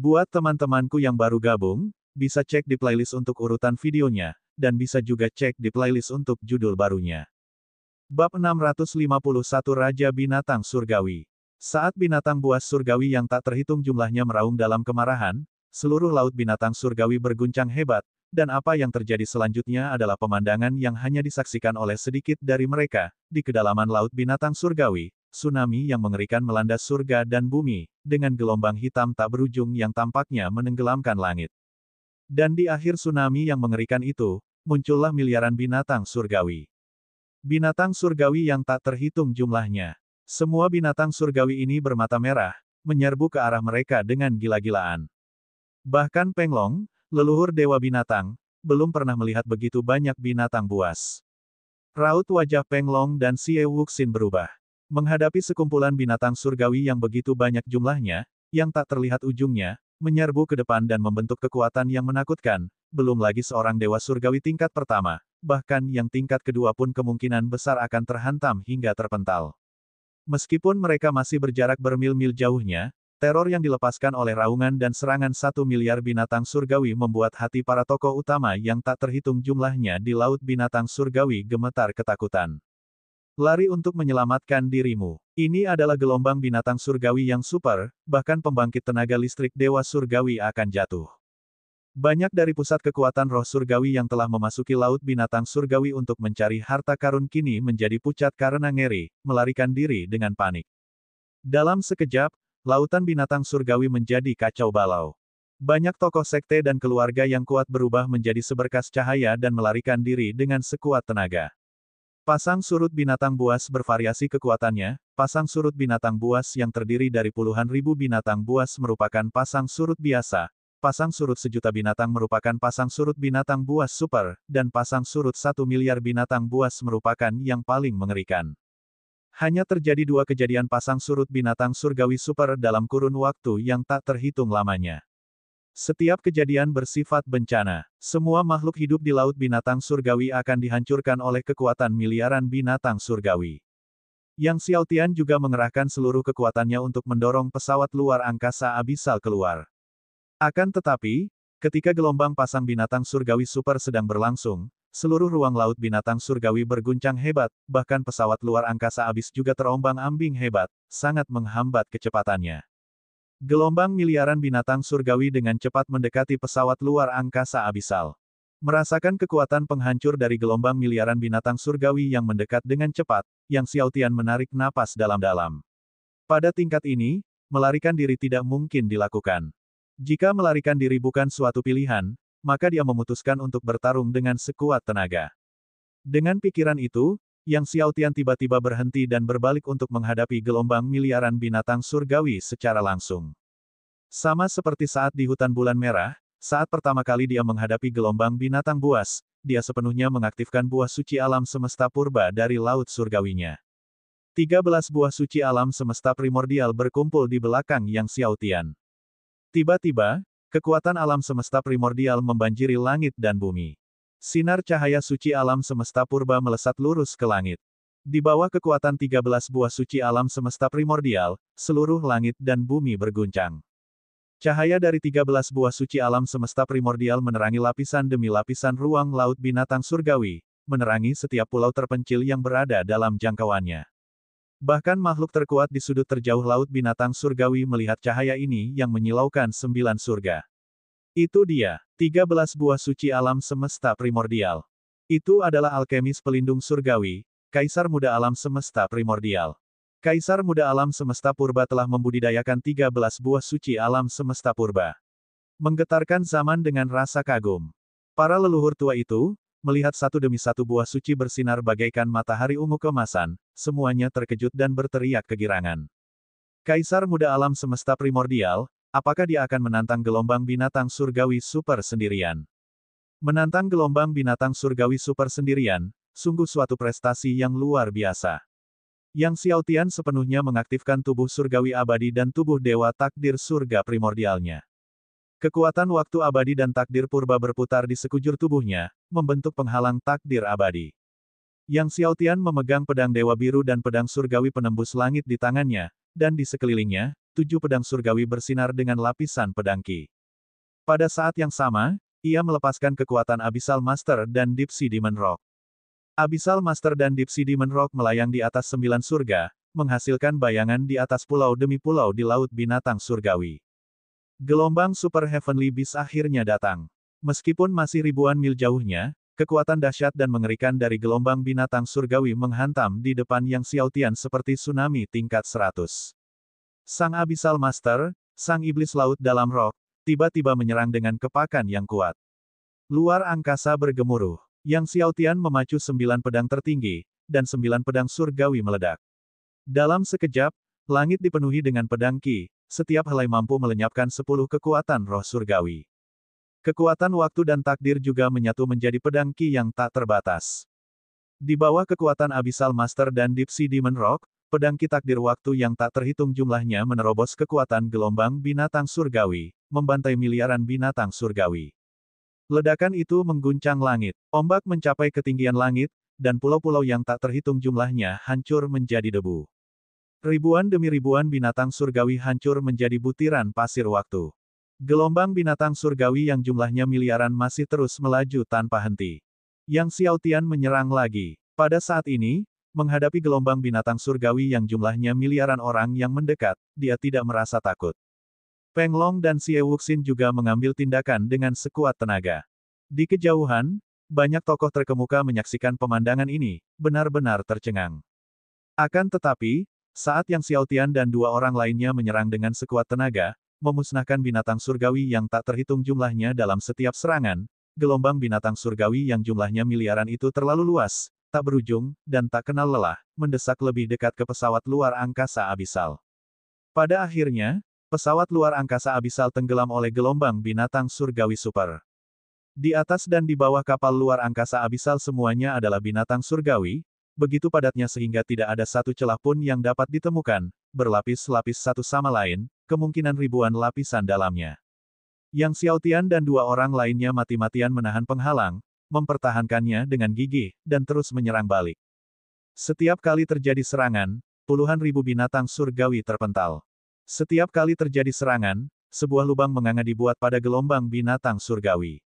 Buat teman-temanku yang baru gabung, bisa cek di playlist untuk urutan videonya, dan bisa juga cek di playlist untuk judul barunya. Bab 651 Raja Binatang Surgawi. Saat binatang buas surgawi yang tak terhitung jumlahnya meraung dalam kemarahan, seluruh laut binatang surgawi berguncang hebat, dan apa yang terjadi selanjutnya adalah pemandangan yang hanya disaksikan oleh sedikit dari mereka. Di kedalaman laut binatang surgawi, tsunami yang mengerikan melanda surga dan bumi, dengan gelombang hitam tak berujung yang tampaknya menenggelamkan langit. Dan di akhir tsunami yang mengerikan itu, muncullah miliaran binatang surgawi. Binatang surgawi yang tak terhitung jumlahnya. Semua binatang surgawi ini bermata merah, menyerbu ke arah mereka dengan gila-gilaan. Bahkan Penglong, leluhur dewa binatang, belum pernah melihat begitu banyak binatang buas. Raut wajah Penglong dan Xie Wuxin berubah. Menghadapi sekumpulan binatang surgawi yang begitu banyak jumlahnya, yang tak terlihat ujungnya, menyerbu ke depan dan membentuk kekuatan yang menakutkan, belum lagi seorang dewa surgawi tingkat pertama, bahkan yang tingkat kedua pun kemungkinan besar akan terhantam hingga terpental. Meskipun mereka masih berjarak bermil-mil jauhnya, teror yang dilepaskan oleh raungan dan serangan 1 miliar binatang surgawi membuat hati para tokoh utama yang tak terhitung jumlahnya di laut binatang surgawi gemetar ketakutan. Lari untuk menyelamatkan dirimu. Ini adalah gelombang binatang surgawi yang super, bahkan pembangkit tenaga listrik dewa surgawi akan jatuh. Banyak dari pusat kekuatan roh surgawi yang telah memasuki laut binatang surgawi untuk mencari harta karun kini menjadi pucat karena ngeri, melarikan diri dengan panik. Dalam sekejap, lautan binatang surgawi menjadi kacau balau. Banyak tokoh sekte dan keluarga yang kuat berubah menjadi seberkas cahaya dan melarikan diri dengan sekuat tenaga. Pasang surut binatang buas bervariasi kekuatannya. Pasang surut binatang buas yang terdiri dari puluhan ribu binatang buas merupakan pasang surut biasa. Pasang surut sejuta binatang merupakan pasang surut binatang buas super, dan pasang surut 1 miliar binatang buas merupakan yang paling mengerikan. Hanya terjadi 2 kejadian pasang surut binatang surgawi super dalam kurun waktu yang tak terhitung lamanya. Setiap kejadian bersifat bencana. Semua makhluk hidup di laut binatang surgawi akan dihancurkan oleh kekuatan miliaran binatang surgawi. Yang Xiaotian juga mengerahkan seluruh kekuatannya untuk mendorong pesawat luar angkasa abisal keluar. Akan tetapi, ketika gelombang pasang binatang surgawi super sedang berlangsung, seluruh ruang laut binatang surgawi berguncang hebat, bahkan pesawat luar angkasa abis juga terombang-ambing hebat, sangat menghambat kecepatannya. Gelombang miliaran binatang surgawi dengan cepat mendekati pesawat luar angkasa abisal. Merasakan kekuatan penghancur dari gelombang miliaran binatang surgawi yang mendekat dengan cepat, Yang Xiaotian menarik napas dalam-dalam. Pada tingkat ini, melarikan diri tidak mungkin dilakukan. Jika melarikan diri bukan suatu pilihan, maka dia memutuskan untuk bertarung dengan sekuat tenaga. Dengan pikiran itu, Yang Xiaotian tiba-tiba berhenti dan berbalik untuk menghadapi gelombang miliaran binatang surgawi secara langsung. Sama seperti saat di hutan bulan merah, saat pertama kali dia menghadapi gelombang binatang buas, dia sepenuhnya mengaktifkan buah suci alam semesta purba dari laut surgawinya. 13 buah suci alam semesta primordial berkumpul di belakang Yang Xiaotian. Tiba-tiba, kekuatan alam semesta primordial membanjiri langit dan bumi. Sinar cahaya suci alam semesta purba melesat lurus ke langit. Di bawah kekuatan 13 buah suci alam semesta primordial, seluruh langit dan bumi berguncang. Cahaya dari 13 buah suci alam semesta primordial menerangi lapisan demi lapisan ruang laut binatang surgawi, menerangi setiap pulau terpencil yang berada dalam jangkauannya. Bahkan makhluk terkuat di sudut terjauh laut binatang surgawi melihat cahaya ini yang menyilaukan 9 surga. Itu dia, 13 buah suci alam semesta primordial. Itu adalah alkemis pelindung surgawi, Kaisar Muda Alam Semesta Primordial. Kaisar Muda Alam Semesta Purba telah membudidayakan 13 buah suci alam semesta purba. Menggetarkan zaman dengan rasa kagum. Para leluhur tua itu, melihat satu demi satu buah suci bersinar bagaikan matahari ungu keemasan, semuanya terkejut dan berteriak kegirangan. Kaisar Muda Alam Semesta Primordial, apakah dia akan menantang gelombang binatang surgawi super sendirian? Menantang gelombang binatang surgawi super sendirian, sungguh suatu prestasi yang luar biasa. Yang Xiaotian sepenuhnya mengaktifkan tubuh surgawi abadi dan tubuh dewa takdir surga primordialnya. Kekuatan waktu abadi dan takdir purba berputar di sekujur tubuhnya, membentuk penghalang takdir abadi. Yang Xiaotian memegang pedang dewa biru dan pedang surgawi penembus langit di tangannya, dan di sekelilingnya, 7 pedang surgawi bersinar dengan lapisan pedang Ki. Pada saat yang sama, ia melepaskan kekuatan Abyssal Master dan Deep Sea Demon Rock. Abyssal Master dan Deep Sea Demon Rock melayang di atas 9 surga, menghasilkan bayangan di atas pulau demi pulau di laut binatang surgawi. Gelombang Super Heavenly Beast akhirnya datang. Meskipun masih ribuan mil jauhnya, kekuatan dahsyat dan mengerikan dari gelombang binatang surgawi menghantam di depan Yang Xiaotian seperti tsunami tingkat 100. Sang Abyssal Master, sang iblis laut dalam rock, tiba-tiba menyerang dengan kepakan yang kuat. Luar angkasa bergemuruh. Yang Xiaotian memacu 9 pedang tertinggi, dan 9 pedang surgawi meledak. Dalam sekejap, langit dipenuhi dengan pedang Ki, setiap helai mampu melenyapkan 10 kekuatan roh surgawi. Kekuatan waktu dan takdir juga menyatu menjadi pedang Ki yang tak terbatas. Di bawah kekuatan Abyssal Master dan Deep Sea Demon Rock, pedang Ki takdir waktu yang tak terhitung jumlahnya menerobos kekuatan gelombang binatang surgawi, membantai miliaran binatang surgawi. Ledakan itu mengguncang langit, ombak mencapai ketinggian langit, dan pulau-pulau yang tak terhitung jumlahnya hancur menjadi debu. Ribuan demi ribuan binatang surgawi hancur menjadi butiran pasir waktu. Gelombang binatang surgawi yang jumlahnya miliaran masih terus melaju tanpa henti. Yang Xiaotian menyerang lagi. Pada saat ini, menghadapi gelombang binatang surgawi yang jumlahnya miliaran orang yang mendekat, dia tidak merasa takut. Peng Long dan Xie Wuxin juga mengambil tindakan dengan sekuat tenaga. Di kejauhan, banyak tokoh terkemuka menyaksikan pemandangan ini, benar-benar tercengang. Akan tetapi, saat Yang Xiaotian dan 2 orang lainnya menyerang dengan sekuat tenaga, memusnahkan binatang surgawi yang tak terhitung jumlahnya dalam setiap serangan, gelombang binatang surgawi yang jumlahnya miliaran itu terlalu luas, tak berujung, dan tak kenal lelah, mendesak lebih dekat ke pesawat luar angkasa Abyssal. Pada akhirnya, pesawat luar angkasa Abyssal tenggelam oleh gelombang binatang surgawi super. Di atas dan di bawah kapal luar angkasa Abyssal semuanya adalah binatang surgawi, begitu padatnya sehingga tidak ada satu celah pun yang dapat ditemukan, berlapis-lapis satu sama lain, kemungkinan ribuan lapisan dalamnya. Yang Xiaotian dan 2 orang lainnya mati-matian menahan penghalang, mempertahankannya dengan gigih, dan terus menyerang balik. Setiap kali terjadi serangan, puluhan ribu binatang surgawi terpental. Setiap kali terjadi serangan, sebuah lubang menganga dibuat pada gelombang binatang surgawi.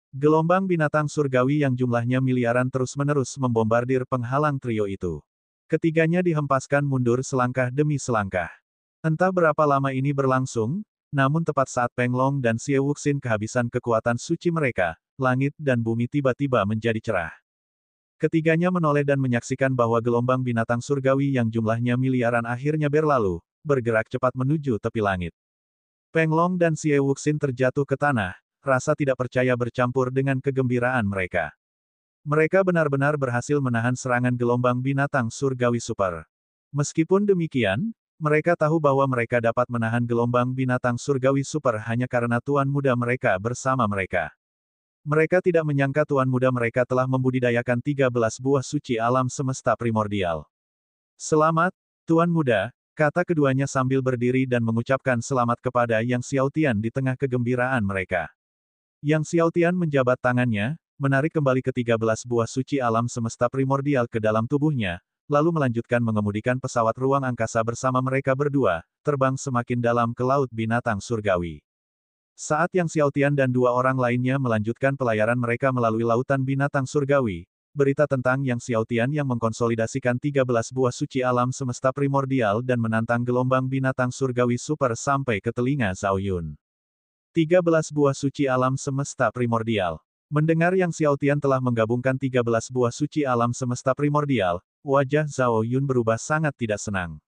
Gelombang binatang surgawi yang jumlahnya miliaran terus-menerus membombardir penghalang trio itu. Ketiganya dihempaskan mundur selangkah demi selangkah. Entah berapa lama ini berlangsung, namun tepat saat Peng Long dan Xie Wuxin kehabisan kekuatan suci mereka, langit dan bumi tiba-tiba menjadi cerah. Ketiganya menoleh dan menyaksikan bahwa gelombang binatang surgawi yang jumlahnya miliaran akhirnya berlalu, bergerak cepat menuju tepi langit. Peng Long dan Xie Wuxin terjatuh ke tanah, rasa tidak percaya bercampur dengan kegembiraan mereka. Mereka benar-benar berhasil menahan serangan gelombang binatang surgawi super. Meskipun demikian, mereka tahu bahwa mereka dapat menahan gelombang binatang surgawi super hanya karena tuan muda mereka bersama mereka. Mereka tidak menyangka tuan muda mereka telah membudidayakan 13 buah suci alam semesta primordial. Selamat, tuan muda, kata keduanya sambil berdiri dan mengucapkan selamat kepada Yang Xiaotian di tengah kegembiraan mereka. Yang Xiaotian menjabat tangannya, menarik kembali ke-13 buah suci alam semesta primordial ke dalam tubuhnya, lalu melanjutkan mengemudikan pesawat ruang angkasa bersama mereka berdua, terbang semakin dalam ke laut binatang surgawi. Saat Yang Xiaotian dan 2 orang lainnya melanjutkan pelayaran mereka melalui lautan binatang surgawi, berita tentang Yang Xiaotian yang mengkonsolidasikan 13 buah suci alam semesta primordial dan menantang gelombang binatang surgawi super sampai ke telinga Zhao Yun. 13 buah suci alam semesta primordial. Mendengar Yang Xiaotian telah menggabungkan 13 buah suci alam semesta primordial, wajah Zhao Yun berubah sangat tidak senang.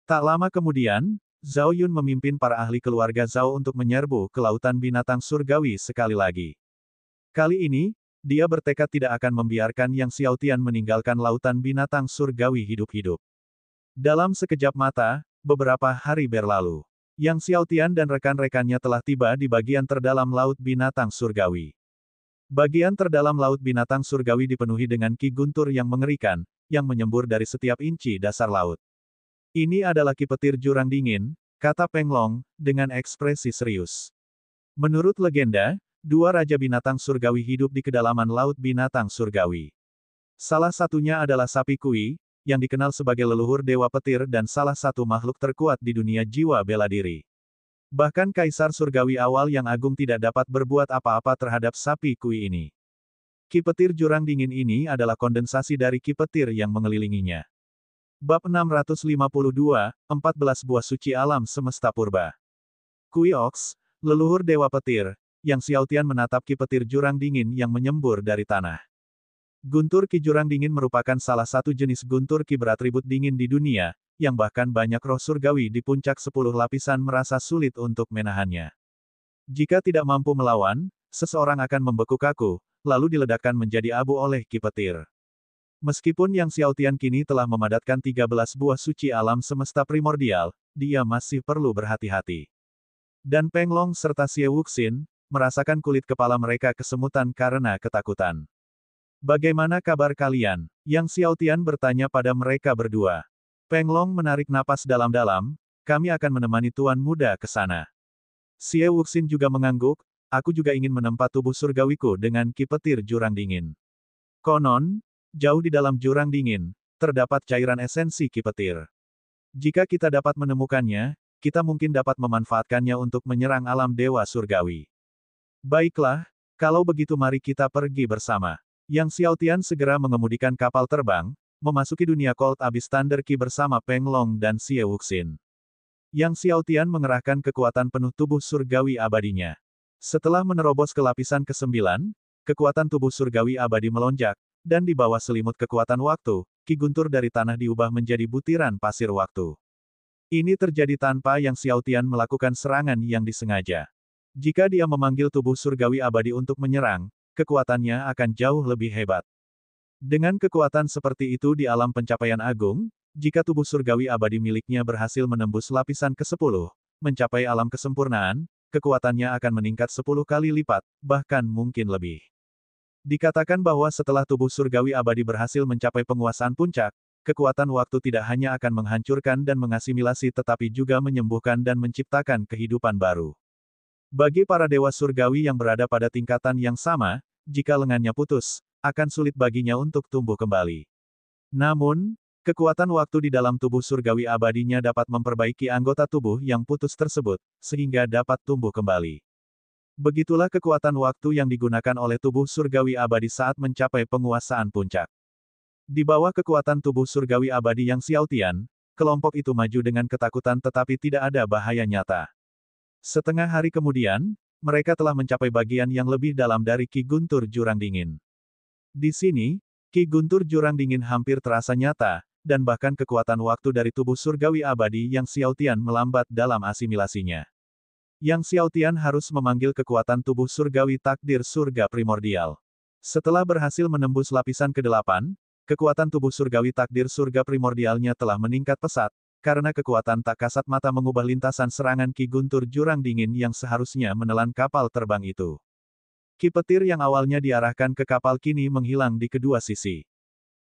Tak lama kemudian, Zhao Yun memimpin para ahli keluarga Zhao untuk menyerbu ke lautan binatang surgawi sekali lagi. Kali ini, dia bertekad tidak akan membiarkan Yang Xiaotian meninggalkan lautan binatang surgawi hidup-hidup. Dalam sekejap mata, beberapa hari berlalu. Yang Xiaotian dan rekan-rekannya telah tiba di bagian terdalam laut binatang surgawi. Bagian terdalam laut binatang surgawi dipenuhi dengan ki guntur yang mengerikan, yang menyembur dari setiap inci dasar laut. Ini adalah ki petir jurang dingin, kata Peng Long, dengan ekspresi serius. Menurut legenda, 2 raja binatang surgawi hidup di kedalaman laut binatang surgawi. Salah satunya adalah sapi Kui, yang dikenal sebagai leluhur Dewa Petir dan salah satu makhluk terkuat di dunia jiwa bela diri. Bahkan Kaisar Surgawi awal yang agung tidak dapat berbuat apa-apa terhadap sapi kui ini. Ki petir jurang dingin ini adalah kondensasi dari ki petir yang mengelilinginya. Bab 652, 14 buah suci alam semesta purba. Kui Ox, leluhur Dewa Petir, yang Xiaotian menatap ki petir jurang dingin yang menyembur dari tanah. Guntur ki jurang dingin merupakan salah satu jenis guntur ki beratribut dingin di dunia, yang bahkan banyak roh surgawi di puncak 10 lapisan merasa sulit untuk menahannya. Jika tidak mampu melawan, seseorang akan membeku kaku, lalu diledakkan menjadi abu oleh ki petir. Meskipun Yang Xiaotian kini telah memadatkan 13 buah suci alam semesta primordial, dia masih perlu berhati-hati. Dan Peng Long serta Xie Wuxin, merasakan kulit kepala mereka kesemutan karena ketakutan. Bagaimana kabar kalian? Yang Xiaotian bertanya pada mereka berdua. Peng Long menarik napas dalam-dalam, kami akan menemani Tuan Muda ke sana. Xie Wuxin juga mengangguk, aku juga ingin menempa tubuh surgawiku dengan ki petir jurang dingin. Konon, jauh di dalam jurang dingin, terdapat cairan esensi ki petir. Jika kita dapat menemukannya, kita mungkin dapat memanfaatkannya untuk menyerang alam dewa surgawi. Baiklah, kalau begitu mari kita pergi bersama. Yang Xiaotian segera mengemudikan kapal terbang, memasuki dunia Cold Abyss Thunder Ki bersama Peng Long dan Xie Wuxin. Yang Xiaotian mengerahkan kekuatan penuh tubuh surgawi abadinya. Setelah menerobos ke lapisan ke-9, kekuatan tubuh surgawi abadi melonjak, dan di bawah selimut kekuatan waktu, Ki Guntur dari tanah diubah menjadi butiran pasir waktu. Ini terjadi tanpa Yang Xiaotian melakukan serangan yang disengaja. Jika dia memanggil tubuh surgawi abadi untuk menyerang, kekuatannya akan jauh lebih hebat. Dengan kekuatan seperti itu di alam pencapaian agung, jika tubuh surgawi abadi miliknya berhasil menembus lapisan ke-10, mencapai alam kesempurnaan, kekuatannya akan meningkat 10 kali lipat, bahkan mungkin lebih. Dikatakan bahwa setelah tubuh surgawi abadi berhasil mencapai penguasaan puncak, kekuatan waktu tidak hanya akan menghancurkan dan mengasimilasi tetapi juga menyembuhkan dan menciptakan kehidupan baru. Bagi para dewa surgawi yang berada pada tingkatan yang sama, jika lengannya putus, akan sulit baginya untuk tumbuh kembali. Namun, kekuatan waktu di dalam tubuh surgawi abadinya dapat memperbaiki anggota tubuh yang putus tersebut, sehingga dapat tumbuh kembali. Begitulah kekuatan waktu yang digunakan oleh tubuh surgawi abadi saat mencapai penguasaan puncak. Di bawah kekuatan tubuh surgawi abadi Yang Xiaotian, kelompok itu maju dengan ketakutan tetapi tidak ada bahaya nyata. Setengah hari kemudian, mereka telah mencapai bagian yang lebih dalam dari Ki Guntur Jurang Dingin. Di sini, Ki Guntur Jurang Dingin hampir terasa nyata, dan bahkan kekuatan waktu dari tubuh surgawi abadi Yang Xiaotian melambat dalam asimilasinya. Yang Xiaotian harus memanggil kekuatan tubuh surgawi takdir surga primordial. Setelah berhasil menembus lapisan ke-8, kekuatan tubuh surgawi takdir surga primordialnya telah meningkat pesat, karena kekuatan tak kasat mata mengubah lintasan serangan Ki Guntur Jurang Dingin yang seharusnya menelan kapal terbang itu. Ki petir yang awalnya diarahkan ke kapal kini menghilang di kedua sisi.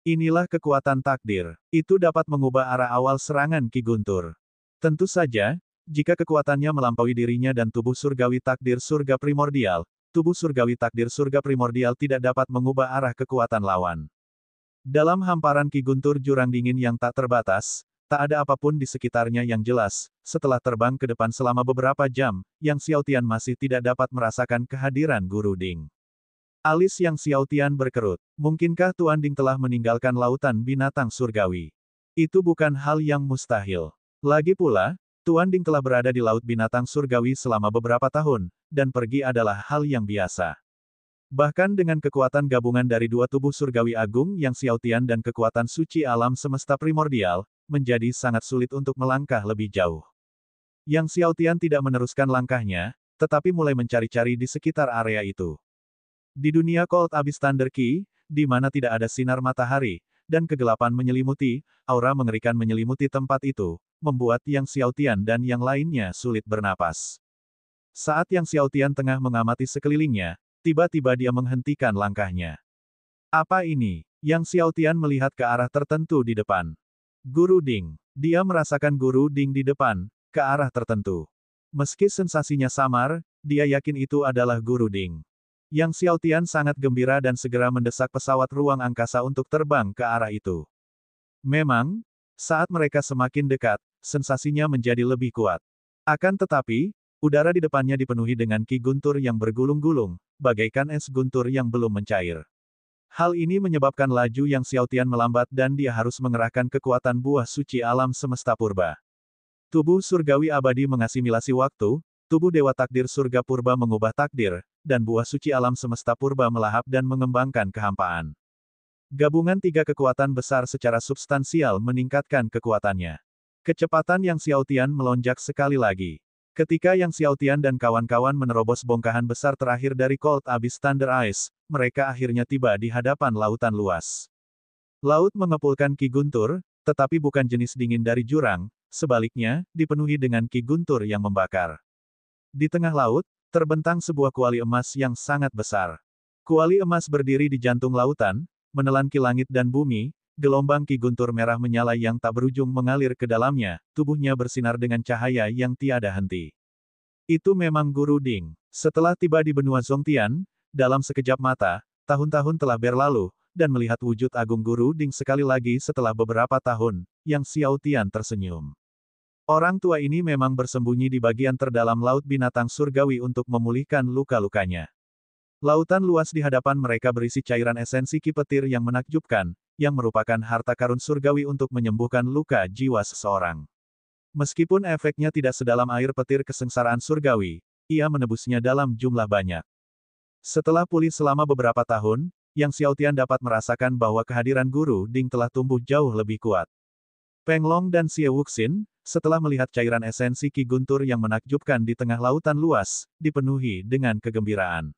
Inilah kekuatan takdir. Itu dapat mengubah arah awal serangan Ki Guntur. Tentu saja, jika kekuatannya melampaui dirinya dan tubuh surgawi takdir surga primordial, tubuh surgawi takdir surga primordial tidak dapat mengubah arah kekuatan lawan. Dalam hamparan Ki Guntur Jurang Dingin yang tak terbatas, tak ada apapun di sekitarnya yang jelas. Setelah terbang ke depan selama beberapa jam, Yang Xiaotian masih tidak dapat merasakan kehadiran Guru Ding. Alis Yang Xiaotian berkerut. Mungkinkah Tuan Ding telah meninggalkan lautan binatang surgawi? Itu bukan hal yang mustahil. Lagi pula, Tuan Ding telah berada di laut binatang surgawi selama beberapa tahun, dan pergi adalah hal yang biasa. Bahkan dengan kekuatan gabungan dari dua tubuh surgawi agung Yang Xiaotian dan kekuatan suci alam semesta primordial, menjadi sangat sulit untuk melangkah lebih jauh. Yang Xiaotian tidak meneruskan langkahnya, tetapi mulai mencari-cari di sekitar area itu. Di dunia Cold Abyss Thunder Ki, di mana tidak ada sinar matahari, dan kegelapan menyelimuti, aura mengerikan menyelimuti tempat itu, membuat Yang Xiaotian dan yang lainnya sulit bernapas. Saat Yang Xiaotian tengah mengamati sekelilingnya, tiba-tiba dia menghentikan langkahnya. Apa ini? Yang Xiaotian melihat ke arah tertentu di depan. Guru Ding. Dia merasakan Guru Ding di depan, ke arah tertentu. Meski sensasinya samar, dia yakin itu adalah Guru Ding. Yang Xiaotian sangat gembira dan segera mendesak pesawat ruang angkasa untuk terbang ke arah itu. Memang, saat mereka semakin dekat, sensasinya menjadi lebih kuat. Akan tetapi, udara di depannya dipenuhi dengan ki guntur yang bergulung-gulung, bagaikan es guntur yang belum mencair. Hal ini menyebabkan laju Yang Xiaotian melambat dan dia harus mengerahkan kekuatan buah suci alam semesta purba. Tubuh surgawi abadi mengasimilasi waktu, tubuh dewa takdir surga purba mengubah takdir, dan buah suci alam semesta purba melahap dan mengembangkan kehampaan. Gabungan tiga kekuatan besar secara substansial meningkatkan kekuatannya. Kecepatan Yang Xiaotian melonjak sekali lagi. Ketika Yang Xiaotian dan kawan-kawan menerobos bongkahan besar terakhir dari Cold Abyss Thunder Ice, mereka akhirnya tiba di hadapan lautan luas. Laut mengepulkan ki guntur, tetapi bukan jenis dingin dari jurang, sebaliknya, dipenuhi dengan ki guntur yang membakar. Di tengah laut, terbentang sebuah kuali emas yang sangat besar. Kuali emas berdiri di jantung lautan, menelan ki langit dan bumi, gelombang ki guntur merah menyala yang tak berujung mengalir ke dalamnya, tubuhnya bersinar dengan cahaya yang tiada henti. Itu memang Guru Ding. Setelah tiba di benua Zongtian, dalam sekejap mata, tahun-tahun telah berlalu, dan melihat wujud agung Guru Ding sekali lagi setelah beberapa tahun, Yang Xiaotian tersenyum. Orang tua ini memang bersembunyi di bagian terdalam laut binatang surgawi untuk memulihkan luka-lukanya. Lautan luas di hadapan mereka berisi cairan esensi ki petir yang menakjubkan, yang merupakan harta karun surgawi untuk menyembuhkan luka jiwa seseorang. Meskipun efeknya tidak sedalam air petir kesengsaraan surgawi, ia menebusnya dalam jumlah banyak. Setelah pulih selama beberapa tahun, Yang Xiaotian dapat merasakan bahwa kehadiran Guru Ding telah tumbuh jauh lebih kuat. Peng Long dan Xie Wuxin, setelah melihat cairan esensi ki guntur yang menakjubkan di tengah lautan luas, dipenuhi dengan kegembiraan.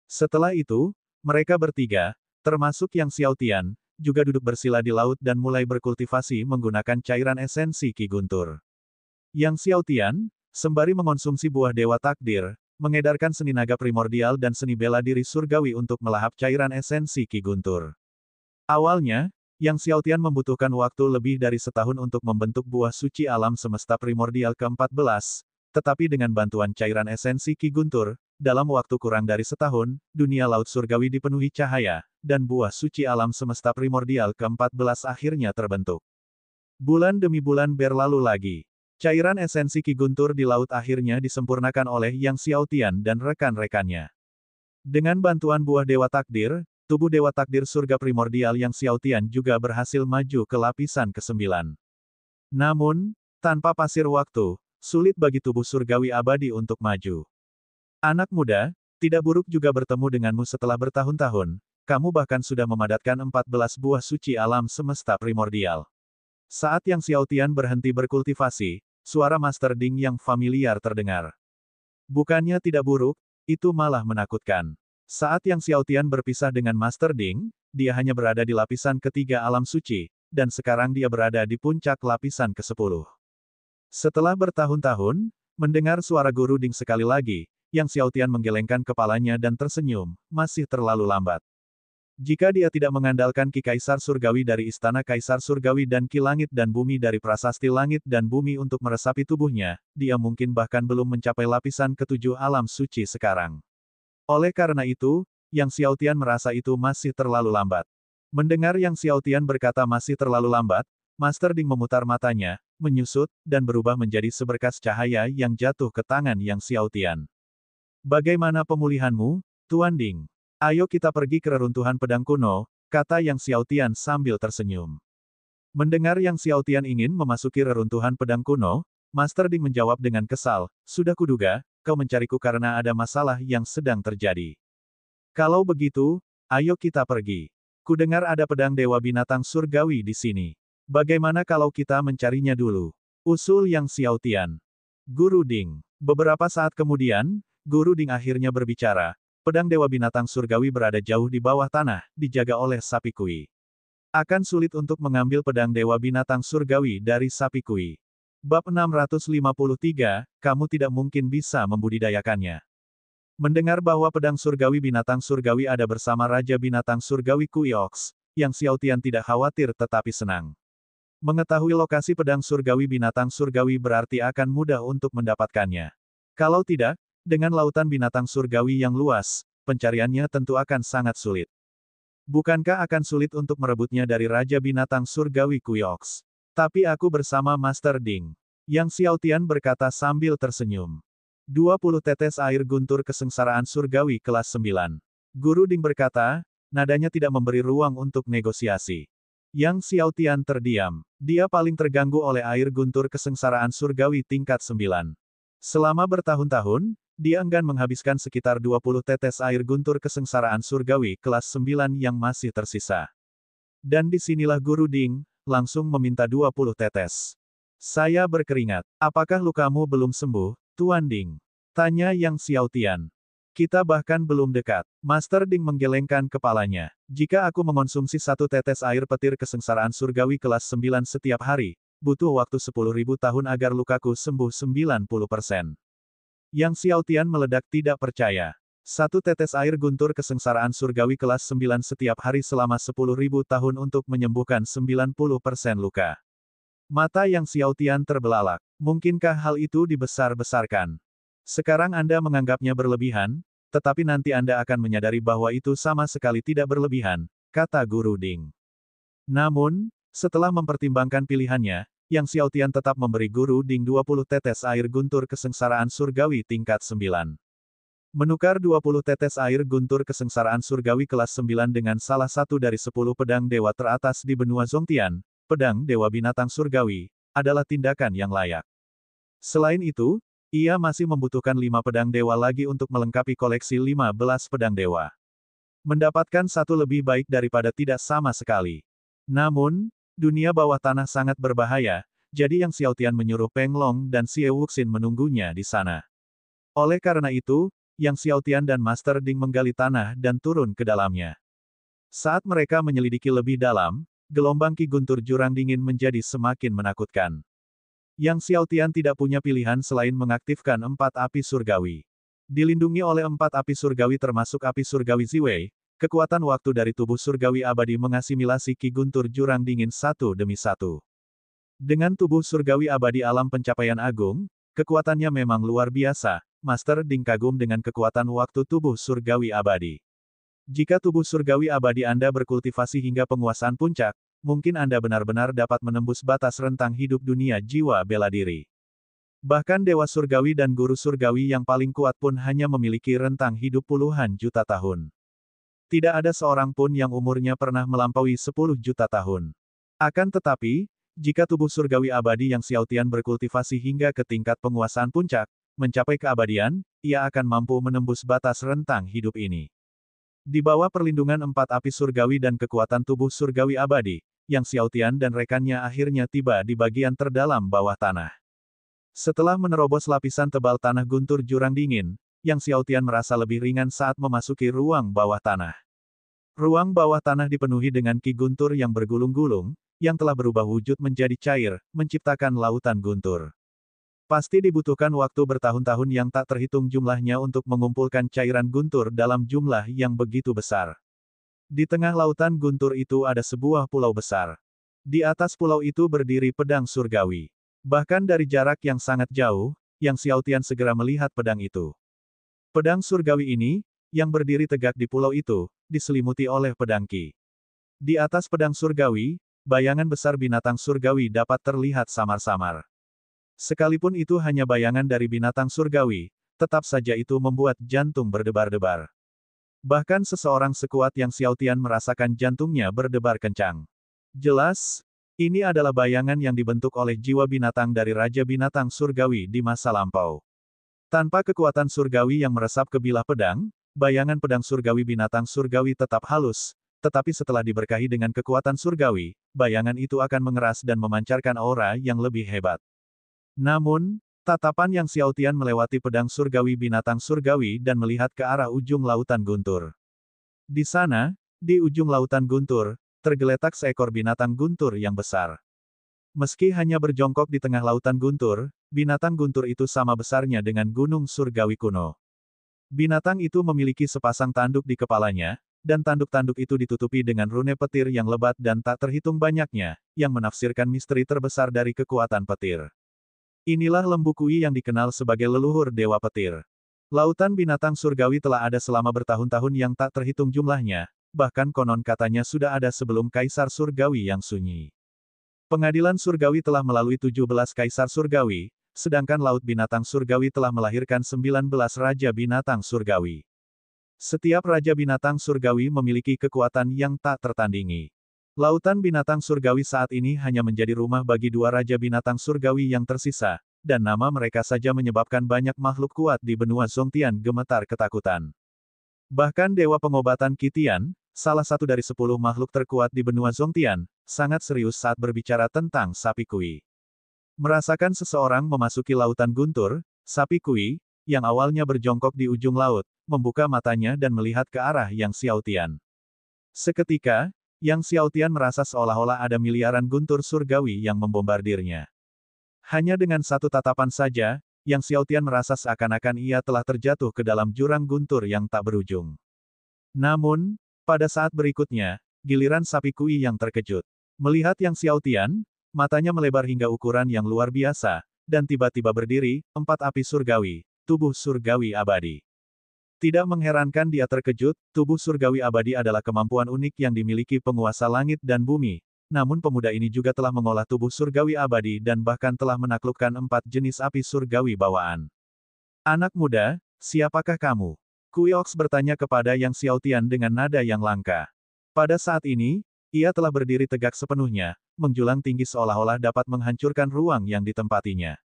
Setelah itu, mereka bertiga, termasuk Yang Xiaotian, juga duduk bersila di laut dan mulai berkultivasi menggunakan cairan esensi ki guntur. Yang Xiaotian, sembari mengonsumsi buah dewa takdir, mengedarkan seni naga primordial dan seni bela diri surgawi untuk melahap cairan esensi ki guntur. Awalnya, Yang Xiaotian membutuhkan waktu lebih dari setahun untuk membentuk buah suci alam semesta primordial ke-14, tetapi dengan bantuan cairan esensi ki guntur, dalam waktu kurang dari setahun, dunia laut surgawi dipenuhi cahaya, dan buah suci alam semesta primordial ke-14 akhirnya terbentuk. Bulan demi bulan berlalu lagi. Cairan esensi ki guntur di laut akhirnya disempurnakan oleh Yang Xiaotian dan rekan-rekannya. Dengan bantuan buah dewa takdir, tubuh dewa takdir surga primordial Yang Xiaotian juga berhasil maju ke lapisan ke-9. Namun, tanpa pasir waktu, sulit bagi tubuh surgawi abadi untuk maju. Anak muda, tidak buruk juga bertemu denganmu setelah bertahun-tahun, kamu bahkan sudah memadatkan 14 buah suci alam semesta primordial. Saat Yang Xiaotian berhenti berkultivasi, suara Master Ding yang familiar terdengar. Bukannya tidak buruk, itu malah menakutkan. Saat Yang Xiaotian berpisah dengan Master Ding, dia hanya berada di lapisan ketiga alam suci, dan sekarang dia berada di puncak lapisan ke-10. Setelah bertahun-tahun, mendengar suara Guru Ding sekali lagi, Yang Xiaotian menggelengkan kepalanya dan tersenyum, masih terlalu lambat. Jika dia tidak mengandalkan Ki Kaisar Surgawi dari Istana Kaisar Surgawi dan Ki Langit dan Bumi dari Prasasti Langit dan Bumi untuk meresapi tubuhnya, dia mungkin bahkan belum mencapai lapisan ke-7 alam suci sekarang. Oleh karena itu, Yang Xiaotian merasa itu masih terlalu lambat. Mendengar Yang Xiaotian berkata masih terlalu lambat, Master Ding memutar matanya, menyusut, dan berubah menjadi seberkas cahaya yang jatuh ke tangan Yang Xiaotian. Bagaimana pemulihanmu, Tuan Ding? Ayo kita pergi ke reruntuhan pedang kuno, kata Yang Xiaotian sambil tersenyum. Mendengar Yang Xiaotian ingin memasuki reruntuhan pedang kuno, Master Ding menjawab dengan kesal, sudah kuduga, kau mencariku karena ada masalah yang sedang terjadi. Kalau begitu, ayo kita pergi. Kudengar ada pedang dewa binatang surgawi di sini. Bagaimana kalau kita mencarinya dulu? Usul Yang Xiaotian. Guru Ding. Beberapa saat kemudian, Guru Ding akhirnya berbicara, pedang dewa binatang surgawi berada jauh di bawah tanah, dijaga oleh sapi kui. Akan sulit untuk mengambil pedang dewa binatang surgawi dari sapi kui. Bab 653, kamu tidak mungkin bisa membudidayakannya. Mendengar bahwa pedang surgawi binatang surgawi ada bersama Raja Binatang Surgawi Kuiox, Yang Xiaotian tidak khawatir tetapi senang. Mengetahui lokasi pedang surgawi binatang surgawi berarti akan mudah untuk mendapatkannya. Kalau tidak, dengan lautan binatang surgawi yang luas, pencariannya tentu akan sangat sulit. Bukankah akan sulit untuk merebutnya dari Raja Binatang Surgawi Kuyoks? Tapi aku bersama Master Ding. Yang Xiaotian berkata sambil tersenyum. 20 tetes air guntur kesengsaraan surgawi kelas 9. Guru Ding berkata, nadanya tidak memberi ruang untuk negosiasi. Yang Xiaotian terdiam. Dia paling terganggu oleh air guntur kesengsaraan surgawi tingkat 9. Selama bertahun-tahun, dia enggan menghabiskan sekitar 20 tetes air guntur kesengsaraan surgawi kelas 9 yang masih tersisa. Dan disinilah Guru Ding, langsung meminta 20 tetes. Saya berkeringat. Apakah lukamu belum sembuh, Tuan Ding? Tanya Yang Xiaotian. Kita bahkan belum dekat. Master Ding menggelengkan kepalanya. Jika aku mengonsumsi 1 tetes air petir kesengsaraan surgawi kelas 9 setiap hari, butuh waktu 10.000 tahun agar lukaku sembuh 90%. Yang Xiaotian meledak tidak percaya. 1 tetes air guntur kesengsaraan surgawi kelas 9 setiap hari selama 10.000 tahun untuk menyembuhkan 90% luka. Mata Yang Xiaotian terbelalak. Mungkinkah hal itu dibesar-besarkan? Sekarang Anda menganggapnya berlebihan, tetapi nanti Anda akan menyadari bahwa itu sama sekali tidak berlebihan, kata Guru Ding. Namun, setelah mempertimbangkan pilihannya, Yang Xiaotian tetap memberi Guru Ding 20 tetes air guntur kesengsaraan surgawi tingkat 9. Menukar 20 tetes air guntur kesengsaraan surgawi kelas 9 dengan salah satu dari 10 pedang dewa teratas di benua Zongtian, pedang dewa binatang surgawi, adalah tindakan yang layak. Selain itu, ia masih membutuhkan 5 pedang dewa lagi untuk melengkapi koleksi 15 pedang dewa. Mendapatkan satu lebih baik daripada tidak sama sekali. Namun, dunia bawah tanah sangat berbahaya, jadi Yang Xiaotian menyuruh Peng Long dan Xie Wuxin menunggunya di sana. Oleh karena itu, Yang Xiaotian dan Master Ding menggali tanah dan turun ke dalamnya. Saat mereka menyelidiki lebih dalam, gelombang Ki Guntur Jurang Dingin menjadi semakin menakutkan. Yang Xiaotian tidak punya pilihan selain mengaktifkan 4 api surgawi. Dilindungi oleh 4 api surgawi termasuk api surgawi Ziwei, kekuatan waktu dari tubuh surgawi abadi mengasimilasi Ki Guntur Jurang Dingin satu demi satu. Dengan tubuh surgawi abadi alam pencapaian agung, kekuatannya memang luar biasa. Master Ding kagum dengan kekuatan waktu tubuh surgawi abadi. Jika tubuh surgawi abadi Anda berkultivasi hingga penguasaan puncak, mungkin Anda benar-benar dapat menembus batas rentang hidup dunia jiwa bela diri. Bahkan Dewa Surgawi dan Guru Surgawi yang paling kuat pun hanya memiliki rentang hidup puluhan juta tahun. Tidak ada seorang pun yang umurnya pernah melampaui 10 juta tahun. Akan tetapi, jika tubuh surgawi abadi Yang Xiaotian berkultivasi hingga ke tingkat penguasaan puncak, mencapai keabadian, ia akan mampu menembus batas rentang hidup ini. Di bawah perlindungan 4 api surgawi dan kekuatan tubuh surgawi abadi, Yang Xiaotian dan rekannya akhirnya tiba di bagian terdalam bawah tanah. Setelah menerobos lapisan tebal tanah guntur jurang dingin, Yang Xiaotian merasa lebih ringan saat memasuki ruang bawah tanah. Ruang bawah tanah dipenuhi dengan ki guntur yang bergulung-gulung, yang telah berubah wujud menjadi cair, menciptakan lautan guntur. Pasti dibutuhkan waktu bertahun-tahun yang tak terhitung jumlahnya untuk mengumpulkan cairan guntur dalam jumlah yang begitu besar. Di tengah lautan guntur itu ada sebuah pulau besar. Di atas pulau itu berdiri pedang surgawi. Bahkan dari jarak yang sangat jauh, Yang Xiaotian segera melihat pedang itu. Pedang surgawi ini, yang berdiri tegak di pulau itu, diselimuti oleh pedang Ki. Di atas pedang surgawi, bayangan besar binatang surgawi dapat terlihat samar-samar. Sekalipun itu hanya bayangan dari binatang surgawi, tetap saja itu membuat jantung berdebar-debar. Bahkan seseorang sekuat Yang Xiaotian merasakan jantungnya berdebar kencang. Jelas, ini adalah bayangan yang dibentuk oleh jiwa binatang dari Raja Binatang Surgawi di masa lampau. Tanpa kekuatan surgawi yang meresap ke bilah pedang, bayangan pedang surgawi binatang surgawi tetap halus, tetapi setelah diberkahi dengan kekuatan surgawi, bayangan itu akan mengeras dan memancarkan aura yang lebih hebat. Namun, tatapan Yang Xiaotian melewati pedang surgawi binatang surgawi dan melihat ke arah ujung lautan guntur. Di sana, di ujung lautan guntur, tergeletak seekor binatang guntur yang besar. Meski hanya berjongkok di tengah lautan guntur, binatang guntur itu sama besarnya dengan gunung surgawi kuno. Binatang itu memiliki sepasang tanduk di kepalanya, dan tanduk-tanduk itu ditutupi dengan rune petir yang lebat dan tak terhitung banyaknya, yang menafsirkan misteri terbesar dari kekuatan petir. Inilah Lembu Kui yang dikenal sebagai leluhur Dewa Petir. Lautan binatang surgawi telah ada selama bertahun-tahun yang tak terhitung jumlahnya, bahkan konon katanya sudah ada sebelum Kaisar Surgawi yang sunyi. Pengadilan Surgawi telah melalui 17 Kaisar Surgawi, sedangkan Laut Binatang Surgawi telah melahirkan 19 Raja Binatang Surgawi. Setiap Raja Binatang Surgawi memiliki kekuatan yang tak tertandingi. Lautan Binatang Surgawi saat ini hanya menjadi rumah bagi 2 Raja Binatang Surgawi yang tersisa, dan nama mereka saja menyebabkan banyak makhluk kuat di benua Zongtian gemetar ketakutan. Bahkan Dewa Pengobatan Qitian, salah satu dari 10 makhluk terkuat di benua Zongtian, sangat serius saat berbicara tentang Sapi Kui. Merasakan seseorang memasuki lautan guntur, Sapi Kui, yang awalnya berjongkok di ujung laut, membuka matanya dan melihat ke arah Yang Xiaotian. Seketika, Yang Xiaotian merasa seolah-olah ada miliaran guntur surgawi yang membombardirnya. Hanya dengan satu tatapan saja, Yang Xiaotian merasa seakan-akan ia telah terjatuh ke dalam jurang guntur yang tak berujung. Namun, pada saat berikutnya, giliran Sapi Kui yang terkejut. Melihat Yang Xiaotian, matanya melebar hingga ukuran yang luar biasa, dan tiba-tiba berdiri, 4 api surgawi, tubuh surgawi abadi. Tidak mengherankan dia terkejut, tubuh surgawi abadi adalah kemampuan unik yang dimiliki penguasa langit dan bumi. Namun pemuda ini juga telah mengolah tubuh surgawi abadi dan bahkan telah menaklukkan 4 jenis api surgawi bawaan. Anak muda, siapakah kamu? Kui Ox bertanya kepada Yang Xiaotian dengan nada yang langka. Pada saat ini, ia telah berdiri tegak sepenuhnya, menjulang tinggi seolah-olah dapat menghancurkan ruang yang ditempatinya.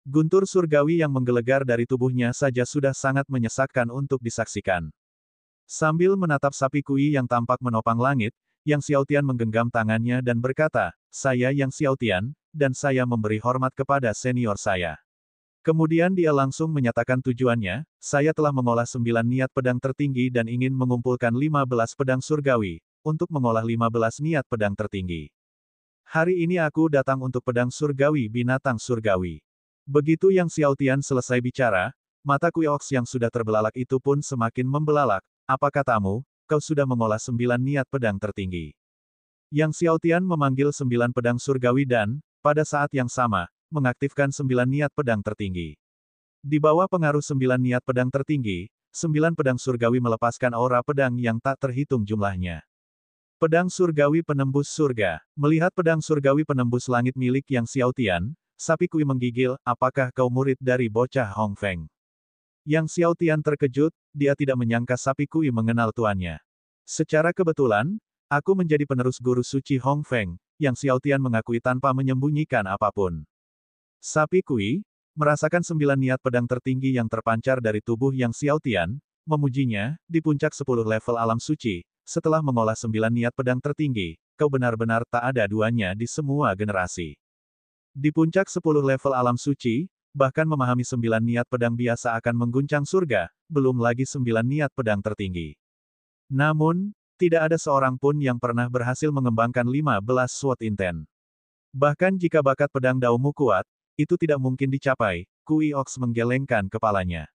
Guntur surgawi yang menggelegar dari tubuhnya saja sudah sangat menyesakkan untuk disaksikan. Sambil menatap Sapi Kui yang tampak menopang langit, Yang Xiaotian menggenggam tangannya dan berkata, "Saya Yang Xiaotian, dan saya memberi hormat kepada senior saya." Kemudian dia langsung menyatakan tujuannya, "Saya telah mengolah 9 niat pedang tertinggi dan ingin mengumpulkan 15 pedang surgawi, untuk mengolah 15 niat pedang tertinggi. Hari ini aku datang untuk pedang surgawi binatang surgawi." Begitu Yang Xiaotian selesai bicara, mata Kui Ox yang sudah terbelalak itu pun semakin membelalak. "Apa katamu, kau sudah mengolah 9 niat pedang tertinggi?" Yang Xiaotian memanggil 9 pedang surgawi dan, pada saat yang sama, mengaktifkan 9 niat pedang tertinggi. Di bawah pengaruh 9 niat pedang tertinggi, 9 pedang surgawi melepaskan aura pedang yang tak terhitung jumlahnya. Pedang surgawi penembus surga. Melihat pedang surgawi penembus langit milik Yang Xiaotian, Sapi Kui menggigil, "Apakah kau murid dari bocah Hong Feng?" Yang Xiaotian terkejut, dia tidak menyangka Sapi Kui mengenal tuannya. "Secara kebetulan, aku menjadi penerus guru suci Hong Feng," Yang Xiaotian mengakui tanpa menyembunyikan apapun. Sapi Kui, merasakan 9 niat pedang tertinggi yang terpancar dari tubuh Yang Xiaotian, memujinya, "Di puncak 10 level alam suci, setelah mengolah 9 niat pedang tertinggi, kau benar-benar tak ada duanya di semua generasi. Di puncak 10 level alam suci, bahkan memahami 9 niat pedang biasa akan mengguncang surga, belum lagi 9 niat pedang tertinggi. Namun, tidak ada seorang pun yang pernah berhasil mengembangkan 15 Sword Inten. Bahkan jika bakat pedang Daomu kuat, itu tidak mungkin dicapai." Kui Ox menggelengkan kepalanya.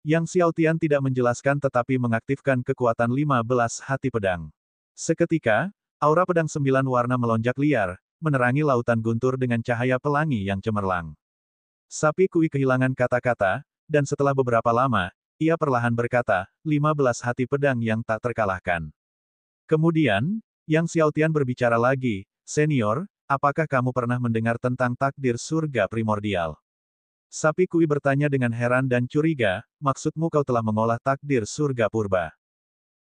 Yang Xiaotian tidak menjelaskan tetapi mengaktifkan kekuatan 15 hati pedang. Seketika, aura pedang 9 warna melonjak liar, menerangi lautan guntur dengan cahaya pelangi yang cemerlang. Sapi Kui kehilangan kata-kata, dan setelah beberapa lama, ia perlahan berkata, 15 hati pedang yang tak terkalahkan. Kemudian, Yang Xiaotian berbicara lagi, "Senior, apakah kamu pernah mendengar tentang takdir surga primordial?" Sapi Kui bertanya dengan heran dan curiga, "Maksudmu kau telah mengolah takdir surga purba?"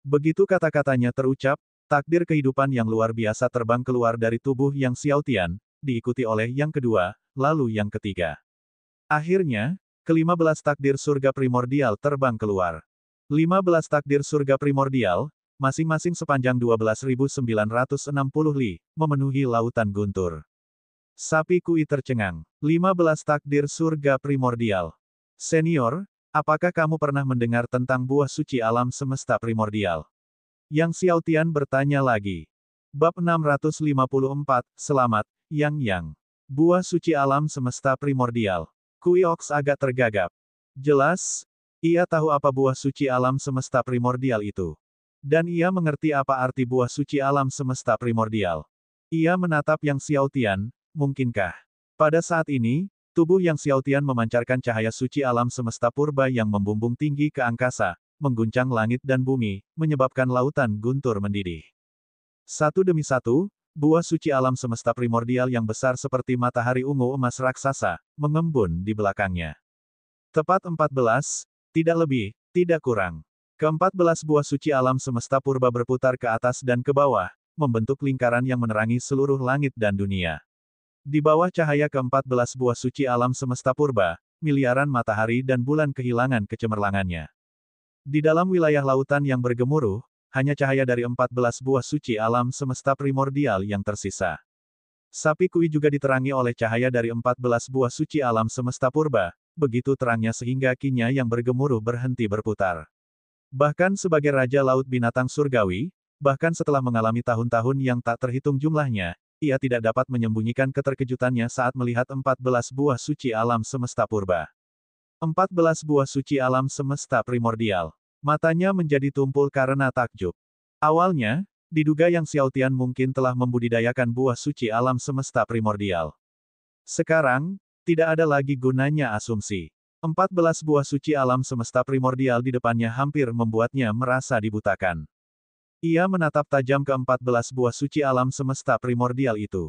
Begitu kata-katanya terucap, takdir kehidupan yang luar biasa terbang keluar dari tubuh Yang Xiaotian, diikuti oleh yang kedua, lalu yang ketiga. Akhirnya, ke-15 takdir surga primordial terbang keluar. 15 takdir surga primordial, masing-masing sepanjang 12.960 li, memenuhi lautan guntur. Sapi Kui tercengang. 15 takdir surga primordial. "Senior, apakah kamu pernah mendengar tentang buah suci alam semesta primordial?" Yang Xiaotian bertanya lagi. Bab 654, Selamat, Yang. Buah suci alam semesta primordial. Kui Ox agak tergagap. Jelas, ia tahu apa buah suci alam semesta primordial itu. Dan ia mengerti apa arti buah suci alam semesta primordial. Ia menatap Yang Xiaotian, "Mungkinkah?" Pada saat ini, tubuh Yang Xiaotian memancarkan cahaya suci alam semesta purba yang membumbung tinggi ke angkasa, mengguncang langit dan bumi, menyebabkan lautan guntur mendidih. Satu demi satu, buah suci alam semesta primordial yang besar seperti matahari ungu emas raksasa, mengembun di belakangnya. Tepat 14, tidak lebih, tidak kurang. Ke-14 buah suci alam semesta purba berputar ke atas dan ke bawah, membentuk lingkaran yang menerangi seluruh langit dan dunia. Di bawah cahaya ke-14 buah suci alam semesta purba, miliaran matahari dan bulan kehilangan kecemerlangannya. Di dalam wilayah lautan yang bergemuruh, hanya cahaya dari 14 buah suci alam semesta primordial yang tersisa. Sapi Kui juga diterangi oleh cahaya dari 14 buah suci alam semesta purba, begitu terangnya sehingga kinya yang bergemuruh berhenti berputar. Bahkan sebagai Raja Laut Binatang Surgawi, bahkan setelah mengalami tahun-tahun yang tak terhitung jumlahnya, ia tidak dapat menyembunyikan keterkejutannya saat melihat 14 buah suci alam semesta purba. 14 buah suci alam semesta primordial. Matanya menjadi tumpul karena takjub. Awalnya, diduga Yang Xiaotian mungkin telah membudidayakan buah suci alam semesta primordial. Sekarang, tidak ada lagi gunanya asumsi. 14 buah suci alam semesta primordial di depannya hampir membuatnya merasa dibutakan. Ia menatap tajam ke 14 buah suci alam semesta primordial itu.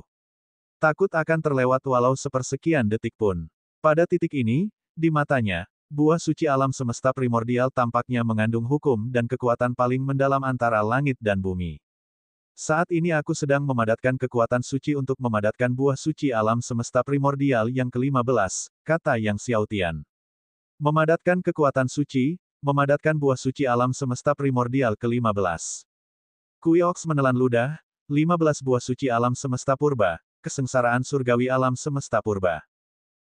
Takut akan terlewat walau sepersekian detik pun. Pada titik ini, di matanya, buah suci alam semesta primordial tampaknya mengandung hukum dan kekuatan paling mendalam antara langit dan bumi. Saat ini aku sedang memadatkan kekuatan suci untuk memadatkan buah suci alam semesta primordial yang ke-15, kata Yang Xiaotian. Memadatkan kekuatan suci, memadatkan buah suci alam semesta primordial ke-15. Kuiox menelan ludah, 15 buah suci alam semesta purba, kesengsaraan surgawi alam semesta purba.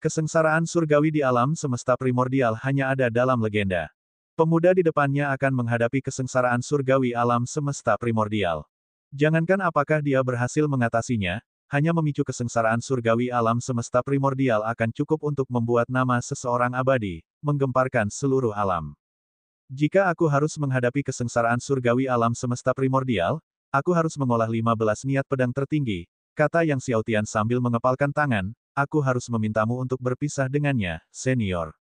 Kesengsaraan surgawi di alam semesta primordial hanya ada dalam legenda. Pemuda di depannya akan menghadapi kesengsaraan surgawi alam semesta primordial. Jangankan apakah dia berhasil mengatasinya, hanya memicu kesengsaraan surgawi alam semesta primordial akan cukup untuk membuat nama seseorang abadi, menggemparkan seluruh alam. Jika aku harus menghadapi kesengsaraan surgawi alam semesta primordial, aku harus mengolah 15 niat pedang tertinggi, kata Yang Xiaotian sambil mengepalkan tangan. Aku harus memintamu untuk berpisah dengannya, senior.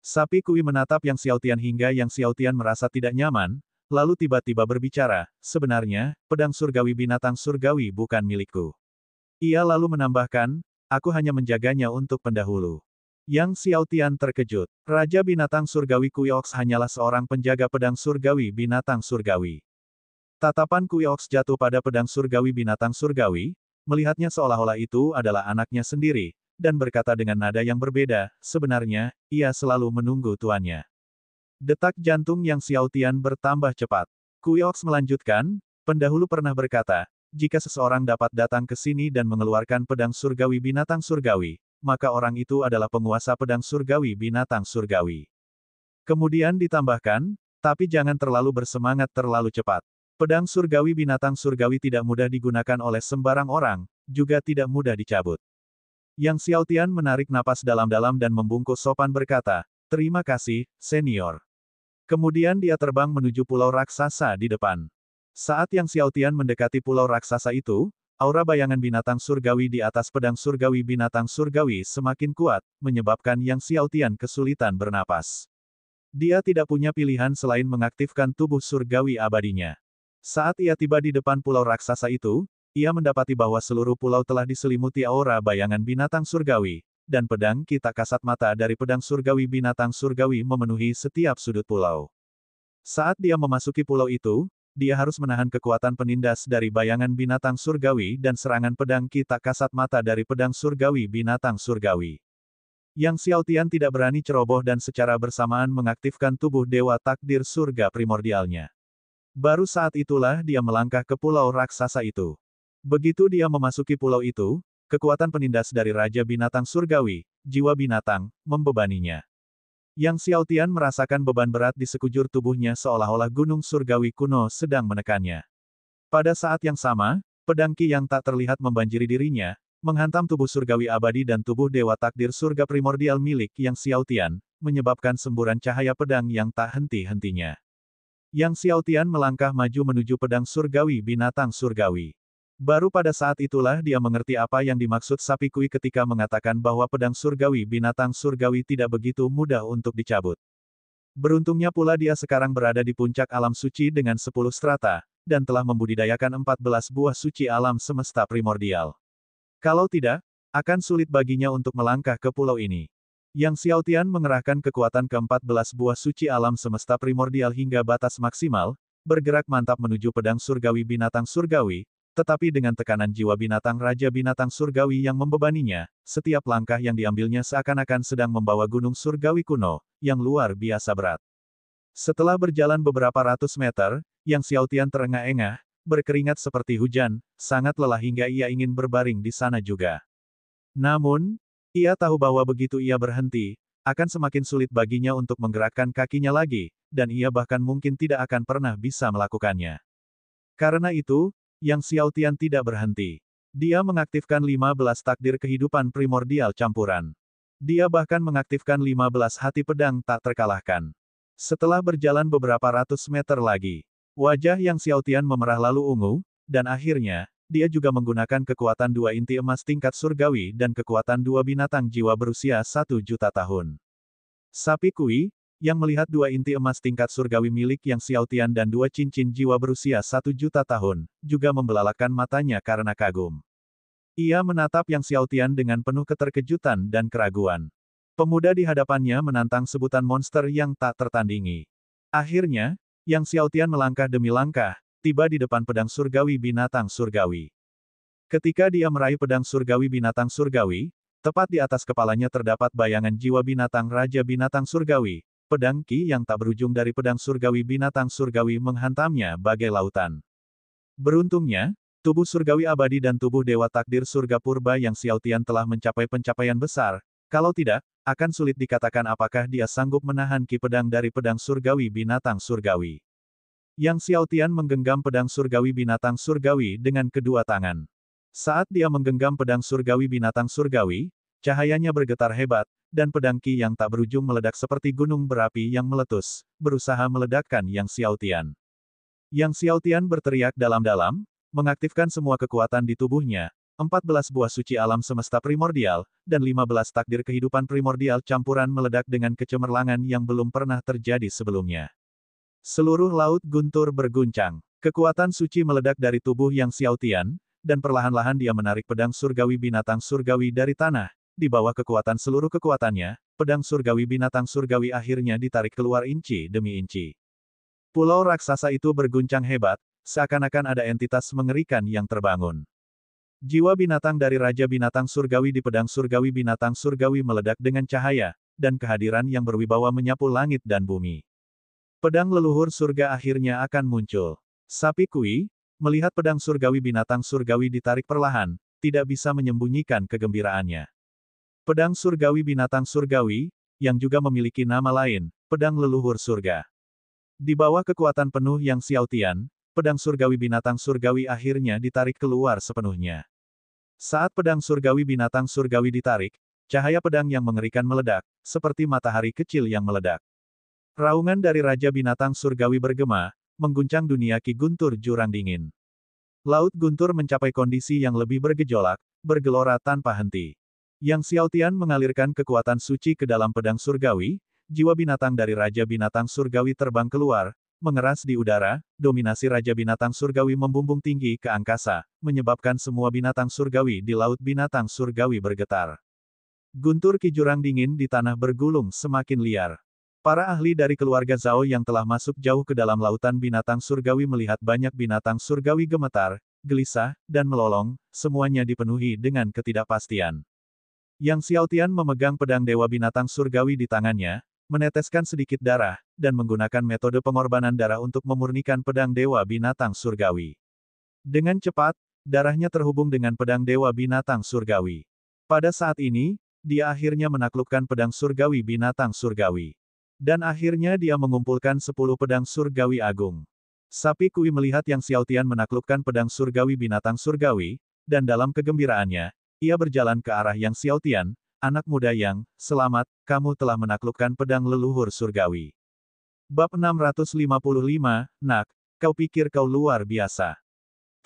Sapi Kui menatap Yang Xiaotian hingga Yang Xiaotian merasa tidak nyaman, lalu tiba-tiba berbicara, sebenarnya, pedang surgawi binatang surgawi bukan milikku. Ia lalu menambahkan, aku hanya menjaganya untuk pendahulu. Yang Xiaotian terkejut. Raja binatang surgawi Kuiox hanyalah seorang penjaga pedang surgawi binatang surgawi. Tatapan Kuiox jatuh pada pedang surgawi binatang surgawi, melihatnya seolah-olah itu adalah anaknya sendiri, dan berkata dengan nada yang berbeda, sebenarnya, ia selalu menunggu tuannya. Detak jantung Yang Xiaotian bertambah cepat. Kuiox melanjutkan, pendahulu pernah berkata, jika seseorang dapat datang ke sini dan mengeluarkan pedang surgawi binatang surgawi, maka orang itu adalah penguasa pedang surgawi binatang surgawi. Kemudian ditambahkan, tapi jangan terlalu bersemangat terlalu cepat. Pedang surgawi binatang surgawi tidak mudah digunakan oleh sembarang orang, juga tidak mudah dicabut. Yang Xiaotian menarik napas dalam-dalam dan membungkuk sopan berkata, terima kasih, senior. Kemudian dia terbang menuju pulau raksasa di depan. Saat Yang Xiaotian mendekati pulau raksasa itu, aura bayangan binatang surgawi di atas pedang surgawi binatang surgawi semakin kuat, menyebabkan Yang Xiaotian kesulitan bernapas. Dia tidak punya pilihan selain mengaktifkan tubuh surgawi abadinya. Saat ia tiba di depan pulau raksasa itu, ia mendapati bahwa seluruh pulau telah diselimuti aura bayangan binatang surgawi, dan pedang kita kasat mata dari pedang surgawi binatang surgawi memenuhi setiap sudut pulau. Saat dia memasuki pulau itu, dia harus menahan kekuatan penindas dari bayangan binatang surgawi dan serangan pedang kita kasat mata dari pedang surgawi binatang surgawi. Yang Xiaotian tidak berani ceroboh dan secara bersamaan mengaktifkan tubuh dewa takdir surga primordialnya. Baru saat itulah dia melangkah ke pulau raksasa itu. Begitu dia memasuki pulau itu, kekuatan penindas dari Raja Binatang Surgawi, jiwa binatang, membebaninya. Yang Xiaotian merasakan beban berat di sekujur tubuhnya seolah-olah gunung surgawi kuno sedang menekannya. Pada saat yang sama, pedang Ki yang tak terlihat membanjiri dirinya, menghantam tubuh surgawi abadi dan tubuh dewa takdir surga primordial milik Yang Xiaotian, menyebabkan semburan cahaya pedang yang tak henti-hentinya. Yang Xiaotian melangkah maju menuju pedang surgawi binatang surgawi. Baru pada saat itulah dia mengerti apa yang dimaksud Sapi Kui ketika mengatakan bahwa pedang surgawi binatang surgawi tidak begitu mudah untuk dicabut. Beruntungnya pula dia sekarang berada di puncak alam suci dengan 10 strata, dan telah membudidayakan 14 buah suci alam semesta primordial. Kalau tidak, akan sulit baginya untuk melangkah ke pulau ini. Yang Xiaotian mengerahkan kekuatan ke-14 buah suci alam semesta primordial hingga batas maksimal, bergerak mantap menuju pedang surgawi binatang surgawi, tetapi dengan tekanan jiwa binatang Raja Binatang Surgawi yang membebaninya, setiap langkah yang diambilnya seakan-akan sedang membawa gunung surgawi kuno, yang luar biasa berat. Setelah berjalan beberapa ratus meter, Yang Xiaotian terengah-engah, berkeringat seperti hujan, sangat lelah hingga ia ingin berbaring di sana juga. Namun, ia tahu bahwa begitu ia berhenti, akan semakin sulit baginya untuk menggerakkan kakinya lagi, dan ia bahkan mungkin tidak akan pernah bisa melakukannya. Karena itu, Yang Xiaotian tidak berhenti. Dia mengaktifkan 15 takdir kehidupan primordial campuran. Dia bahkan mengaktifkan 15 hati pedang tak terkalahkan. Setelah berjalan beberapa ratus meter lagi, wajah Yang Xiaotian memerah lalu ungu, dan akhirnya, dia juga menggunakan kekuatan 2 inti emas tingkat surgawi dan kekuatan 2 binatang jiwa berusia 1 juta tahun. Sapi Kui, yang melihat 2 inti emas tingkat surgawi milik Yang Xiaotian dan 2 cincin jiwa berusia 1 juta tahun, juga membelalakan matanya karena kagum. Ia menatap Yang Xiaotian dengan penuh keterkejutan dan keraguan. Pemuda di hadapannya menantang sebutan monster yang tak tertandingi. Akhirnya, Yang Xiaotian melangkah demi langkah, tiba di depan pedang surgawi binatang surgawi. Ketika dia meraih pedang surgawi binatang surgawi, tepat di atas kepalanya terdapat bayangan jiwa binatang Raja Binatang Surgawi, pedang ki yang tak berujung dari pedang surgawi binatang surgawi menghantamnya bagai lautan. Beruntungnya, tubuh surgawi abadi dan tubuh dewa takdir surga purba Yang Xiaotian telah mencapai pencapaian besar, kalau tidak, akan sulit dikatakan apakah dia sanggup menahan ki pedang dari pedang surgawi binatang surgawi. Yang Xiaotian menggenggam pedang surgawi binatang surgawi dengan kedua tangan. Saat dia menggenggam pedang surgawi binatang surgawi, cahayanya bergetar hebat, dan pedang ki yang tak berujung meledak seperti gunung berapi yang meletus, berusaha meledakkan Yang Xiaotian. Yang Xiaotian berteriak dalam-dalam, mengaktifkan semua kekuatan di tubuhnya, 14 buah suci alam semesta primordial, dan 15 takdir kehidupan primordial campuran meledak dengan kecemerlangan yang belum pernah terjadi sebelumnya. Seluruh laut guntur berguncang. Kekuatan suci meledak dari tubuh Yang Xiaotian, dan perlahan-lahan dia menarik pedang surgawi binatang surgawi dari tanah. Di bawah kekuatan seluruh kekuatannya, pedang surgawi binatang surgawi akhirnya ditarik keluar inci demi inci. Pulau raksasa itu berguncang hebat, seakan-akan ada entitas mengerikan yang terbangun. Jiwa binatang dari Raja Binatang Surgawi di pedang surgawi binatang surgawi meledak dengan cahaya, dan kehadiran yang berwibawa menyapu langit dan bumi. Pedang leluhur surga akhirnya akan muncul. Sapi Kui, melihat pedang surgawi binatang surgawi ditarik perlahan, tidak bisa menyembunyikan kegembiraannya. Pedang surgawi binatang surgawi, yang juga memiliki nama lain, pedang leluhur surga. Di bawah kekuatan penuh Yang Xiaotian, pedang surgawi binatang surgawi akhirnya ditarik keluar sepenuhnya. Saat pedang surgawi binatang surgawi ditarik, cahaya pedang yang mengerikan meledak, seperti matahari kecil yang meledak. Raungan dari Raja Binatang Surgawi bergema, mengguncang dunia Ki Guntur Jurang Dingin. Laut Guntur mencapai kondisi yang lebih bergejolak, bergelora tanpa henti. Yang Xiaotian mengalirkan kekuatan suci ke dalam pedang surgawi, jiwa binatang dari Raja Binatang Surgawi terbang keluar, mengeras di udara, dominasi Raja Binatang Surgawi membumbung tinggi ke angkasa, menyebabkan semua binatang surgawi di Laut Binatang Surgawi bergetar. Guntur Ki Jurang Dingin di tanah bergulung semakin liar. Para ahli dari keluarga Zhao yang telah masuk jauh ke dalam lautan binatang surgawi melihat banyak binatang surgawi gemetar, gelisah, dan melolong, semuanya dipenuhi dengan ketidakpastian. Yang Xiaotian memegang pedang dewa binatang surgawi di tangannya, meneteskan sedikit darah, dan menggunakan metode pengorbanan darah untuk memurnikan pedang dewa binatang surgawi. Dengan cepat, darahnya terhubung dengan pedang dewa binatang surgawi. Pada saat ini, dia akhirnya menaklukkan pedang surgawi binatang surgawi. Dan akhirnya dia mengumpulkan 10 pedang surgawi agung. Sapi Kui melihat Yang Xiaotian menaklukkan pedang surgawi binatang surgawi, dan dalam kegembiraannya, ia berjalan ke arah Yang Xiaotian, anak muda yang, selamat, kamu telah menaklukkan pedang leluhur surgawi. Bab 655, Nak, kau pikir kau luar biasa.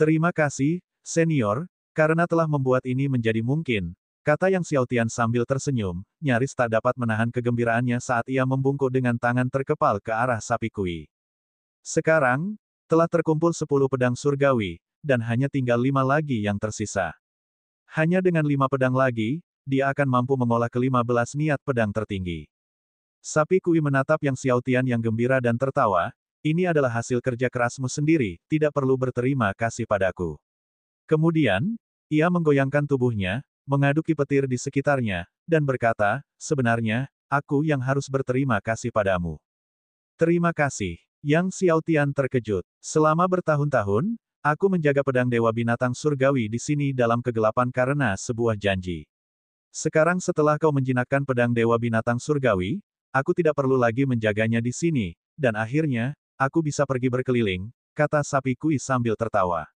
Terima kasih, senior, karena telah membuat ini menjadi mungkin, kata Yang Xiaotian sambil tersenyum, nyaris tak dapat menahan kegembiraannya saat ia membungkuk dengan tangan terkepal ke arah sapi Kui. Sekarang, telah terkumpul 10 pedang surgawi, dan hanya tinggal 5 lagi yang tersisa. Hanya dengan 5 pedang lagi, dia akan mampu mengolah ke-15 niat pedang tertinggi. Sapi Kui menatap Yang Xiaotian yang gembira dan tertawa, ini adalah hasil kerja kerasmu sendiri, tidak perlu berterima kasih padaku. Kemudian, ia menggoyangkan tubuhnya, mengaduki petir di sekitarnya, dan berkata, sebenarnya, aku yang harus berterima kasih padamu. Terima kasih. Yang Xiaotian terkejut. Selama bertahun-tahun, aku menjaga pedang Dewa Binatang Surgawi di sini dalam kegelapan karena sebuah janji. Sekarang setelah kau menjinakkan pedang Dewa Binatang Surgawi, aku tidak perlu lagi menjaganya di sini, dan akhirnya, aku bisa pergi berkeliling, kata sapi Kui sambil tertawa.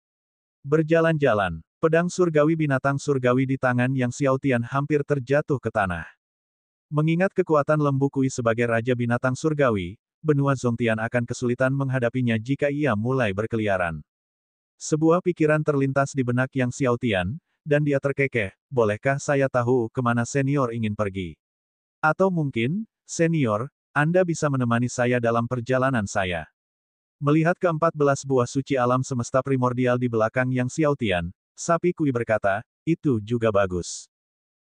Berjalan-jalan, pedang surgawi binatang surgawi di tangan Yang Xiaotian hampir terjatuh ke tanah. Mengingat kekuatan lembu Kui sebagai raja binatang surgawi, benua Zongtian akan kesulitan menghadapinya jika ia mulai berkeliaran. Sebuah pikiran terlintas di benak Yang Xiaotian, dan dia terkekeh, bolehkah saya tahu kemana senior ingin pergi? Atau mungkin, senior, Anda bisa menemani saya dalam perjalanan saya. Melihat ke-14 buah suci alam semesta primordial di belakang Yang Xiaotian, sapi Kui berkata, itu juga bagus.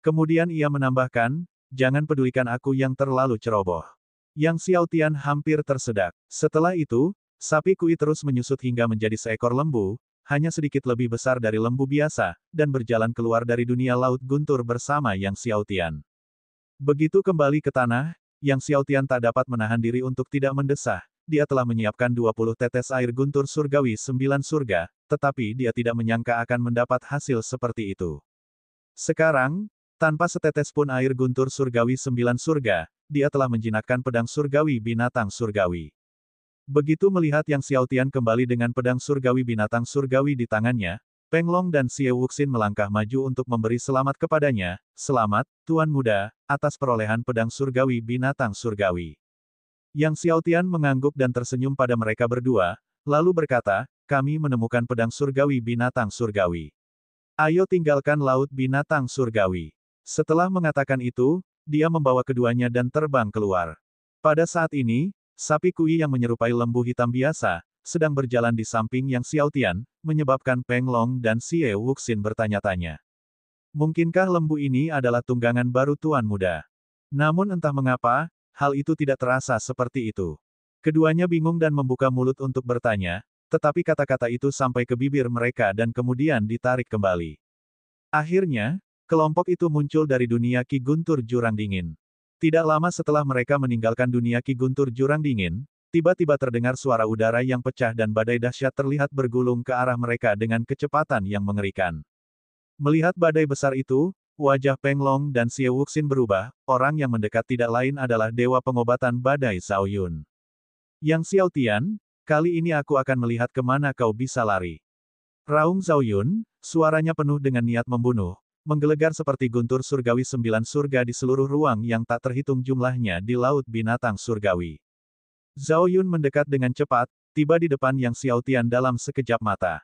Kemudian ia menambahkan, jangan pedulikan aku yang terlalu ceroboh. Yang Xiaotian hampir tersedak. Setelah itu, sapi Kui terus menyusut hingga menjadi seekor lembu, hanya sedikit lebih besar dari lembu biasa, dan berjalan keluar dari dunia laut guntur bersama Yang Xiaotian. Begitu kembali ke tanah, Yang Xiaotian tak dapat menahan diri untuk tidak mendesah. Dia telah menyiapkan 20 tetes air guntur surgawi 9 surga, tetapi dia tidak menyangka akan mendapat hasil seperti itu. Sekarang, tanpa setetes pun air guntur surgawi 9 surga, dia telah menjinakkan pedang surgawi binatang surgawi. Begitu melihat Yang Xiaotian kembali dengan pedang surgawi binatang surgawi di tangannya, Peng Long dan Xie Wuxin melangkah maju untuk memberi selamat kepadanya, selamat, Tuan Muda, atas perolehan pedang surgawi binatang surgawi. Yang Xiaotian mengangguk dan tersenyum pada mereka berdua, lalu berkata, kami menemukan pedang surgawi binatang surgawi. Ayo tinggalkan laut binatang surgawi. Setelah mengatakan itu, dia membawa keduanya dan terbang keluar. Pada saat ini, sapi Kui yang menyerupai lembu hitam biasa, sedang berjalan di samping Yang Xiaotian, menyebabkan Peng Long dan Xie Wuxin bertanya-tanya. Mungkinkah lembu ini adalah tunggangan baru Tuan Muda? Namun entah mengapa, hal itu tidak terasa seperti itu. Keduanya bingung dan membuka mulut untuk bertanya, tetapi kata-kata itu sampai ke bibir mereka dan kemudian ditarik kembali. Akhirnya, kelompok itu muncul dari dunia Ki Guntur Jurang Dingin. Tidak lama setelah mereka meninggalkan dunia Ki Guntur Jurang Dingin, tiba-tiba terdengar suara udara yang pecah dan badai dahsyat terlihat bergulung ke arah mereka dengan kecepatan yang mengerikan. Melihat badai besar itu, wajah Peng Long dan Xie Wuxin berubah, orang yang mendekat tidak lain adalah Dewa Pengobatan Badai Zhao Yun. Yang Xiaotian, kali ini aku akan melihat kemana kau bisa lari. Raung Zhao Yun, suaranya penuh dengan niat membunuh, menggelegar seperti guntur surgawi 9 surga di seluruh ruang yang tak terhitung jumlahnya di laut binatang surgawi. Zhao Yun mendekat dengan cepat, tiba di depan Yang Xiaotian dalam sekejap mata.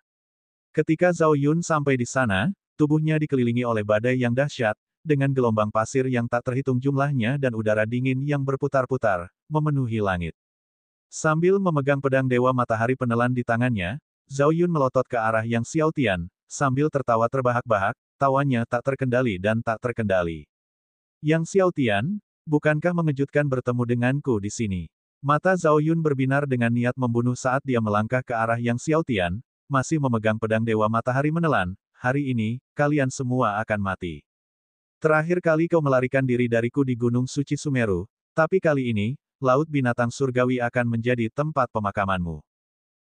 Ketika Zhao Yun sampai di sana, tubuhnya dikelilingi oleh badai yang dahsyat, dengan gelombang pasir yang tak terhitung jumlahnya dan udara dingin yang berputar-putar, memenuhi langit. Sambil memegang pedang Dewa Matahari Penelan di tangannya, Zhao Yun melotot ke arah Yang Xiaotian, sambil tertawa terbahak-bahak, tawanya tak terkendali dan tak terkendali. Yang Xiaotian, bukankah mengejutkan bertemu denganku di sini? Mata Zhao Yun berbinar dengan niat membunuh saat dia melangkah ke arah Yang Xiaotian, masih memegang pedang Dewa Matahari Menelan. Hari ini, kalian semua akan mati. Terakhir kali kau melarikan diri dariku di Gunung Suci Sumeru, tapi kali ini, Laut Binatang Surgawi akan menjadi tempat pemakamanmu.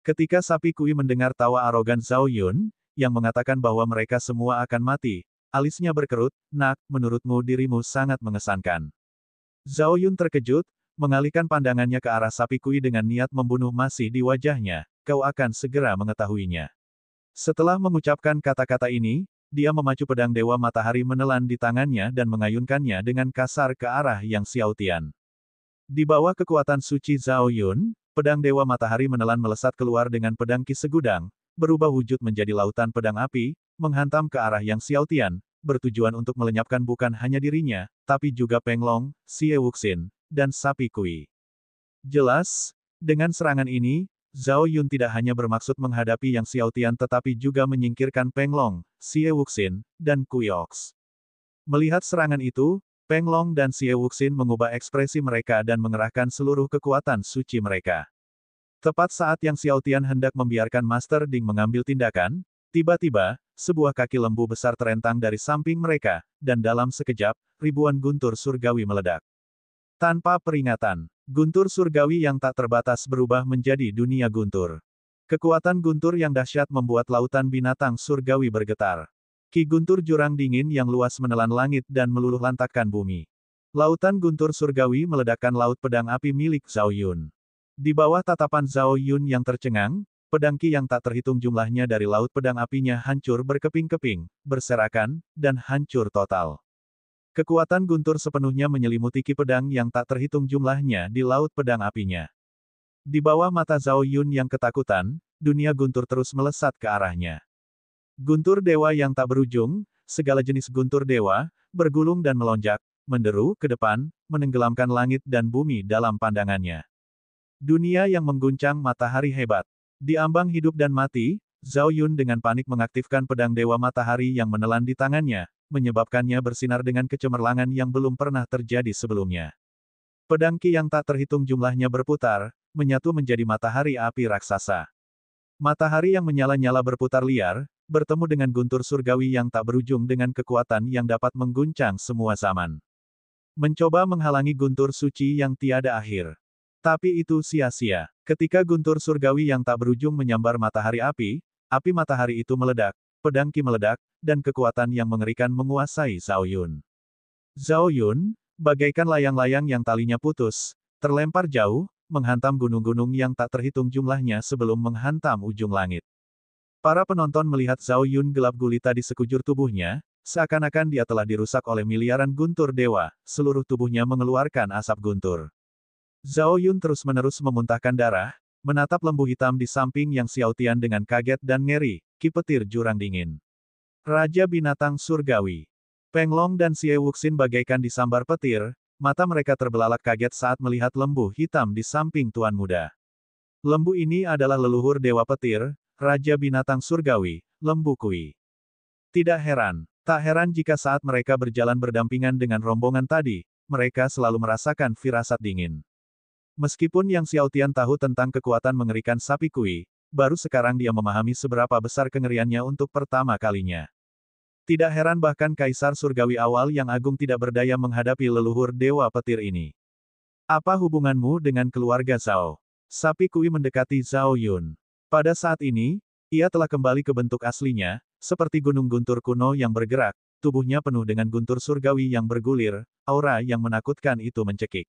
Ketika sapi Kui mendengar tawa arogan Zhao Yun, yang mengatakan bahwa mereka semua akan mati, alisnya berkerut, nak, menurutmu dirimu sangat mengesankan. Zhao Yun terkejut, mengalihkan pandangannya ke arah sapi Kui dengan niat membunuh masih di wajahnya, kau akan segera mengetahuinya. Setelah mengucapkan kata-kata ini, dia memacu pedang Dewa Matahari Menelan di tangannya dan mengayunkannya dengan kasar ke arah Yang Xiaotian. Di bawah kekuatan suci Zhao Yun, pedang Dewa Matahari Menelan melesat keluar dengan pedang Ki Segudang, berubah wujud menjadi lautan pedang api, menghantam ke arah Yang Xiaotian, bertujuan untuk melenyapkan bukan hanya dirinya, tapi juga Peng Long, Xie Wuxin, dan Sapi Kui. Jelas, dengan serangan ini, Zhao Yun tidak hanya bermaksud menghadapi Yang Xiaotian tetapi juga menyingkirkan Peng Long, Xie Wuxin, dan Kui Ox. Melihat serangan itu, Peng Long dan Xie Wuxin mengubah ekspresi mereka dan mengerahkan seluruh kekuatan suci mereka. Tepat saat Yang Xiaotian hendak membiarkan Master Ding mengambil tindakan, tiba-tiba, sebuah kaki lembu besar terentang dari samping mereka, dan dalam sekejap, ribuan guntur surgawi meledak. Tanpa peringatan, guntur surgawi yang tak terbatas berubah menjadi dunia guntur. Kekuatan guntur yang dahsyat membuat lautan binatang surgawi bergetar. Ki guntur jurang dingin yang luas menelan langit dan meluluh lantakkan bumi. Lautan guntur surgawi meledakkan laut pedang api milik Zhao Yun. Di bawah tatapan Zhao Yun yang tercengang, pedang ki yang tak terhitung jumlahnya dari laut pedang apinya hancur berkeping-keping, berserakan, dan hancur total. Kekuatan guntur sepenuhnya menyelimuti ki pedang yang tak terhitung jumlahnya di laut pedang apinya. Di bawah mata Zhao Yun yang ketakutan, dunia guntur terus melesat ke arahnya. Guntur dewa yang tak berujung, segala jenis guntur dewa, bergulung dan melonjak, menderu ke depan, menenggelamkan langit dan bumi dalam pandangannya. Dunia yang mengguncang matahari hebat. Di ambang hidup dan mati, Zhao Yun dengan panik mengaktifkan pedang dewa matahari yang menelan di tangannya, menyebabkannya bersinar dengan kecemerlangan yang belum pernah terjadi sebelumnya. Pedang ki yang tak terhitung jumlahnya berputar, menyatu menjadi matahari api raksasa. Matahari yang menyala-nyala berputar liar, bertemu dengan guntur surgawi yang tak berujung dengan kekuatan yang dapat mengguncang semua zaman. Mencoba menghalangi guntur suci yang tiada akhir. Tapi itu sia-sia. Ketika guntur surgawi yang tak berujung menyambar matahari api matahari itu meledak, pedang ki meledak, dan kekuatan yang mengerikan menguasai Zhao Yun. Zhao Yun, bagaikan layang-layang yang talinya putus, terlempar jauh, menghantam gunung-gunung yang tak terhitung jumlahnya sebelum menghantam ujung langit. Para penonton melihat Zhao Yun gelap gulita di sekujur tubuhnya, seakan-akan dia telah dirusak oleh miliaran guntur dewa, seluruh tubuhnya mengeluarkan asap guntur. Zhao Yun terus-menerus memuntahkan darah, menatap lembu hitam di samping Yang Xiaotian dengan kaget dan ngeri, ki petir jurang dingin. Raja binatang surgawi. Peng Long dan Xie Wuxin bagaikan disambar petir, mata mereka terbelalak kaget saat melihat lembu hitam di samping Tuan Muda. Lembu ini adalah leluhur Dewa Petir, Raja Binatang Surgawi, Lembu Kui. Tak heran jika saat mereka berjalan berdampingan dengan rombongan tadi, mereka selalu merasakan firasat dingin. Meskipun Yang Xiaotian tahu tentang kekuatan mengerikan Sapi Kui, baru sekarang dia memahami seberapa besar kengeriannya untuk pertama kalinya. Tidak heran bahkan Kaisar Surgawi awal yang agung tidak berdaya menghadapi leluhur Dewa Petir ini. Apa hubunganmu dengan keluarga Zhao? Sapi Kui mendekati Zhao Yun. Pada saat ini, ia telah kembali ke bentuk aslinya, seperti gunung guntur kuno yang bergerak, tubuhnya penuh dengan guntur surgawi yang bergulir, aura yang menakutkan itu mencekik.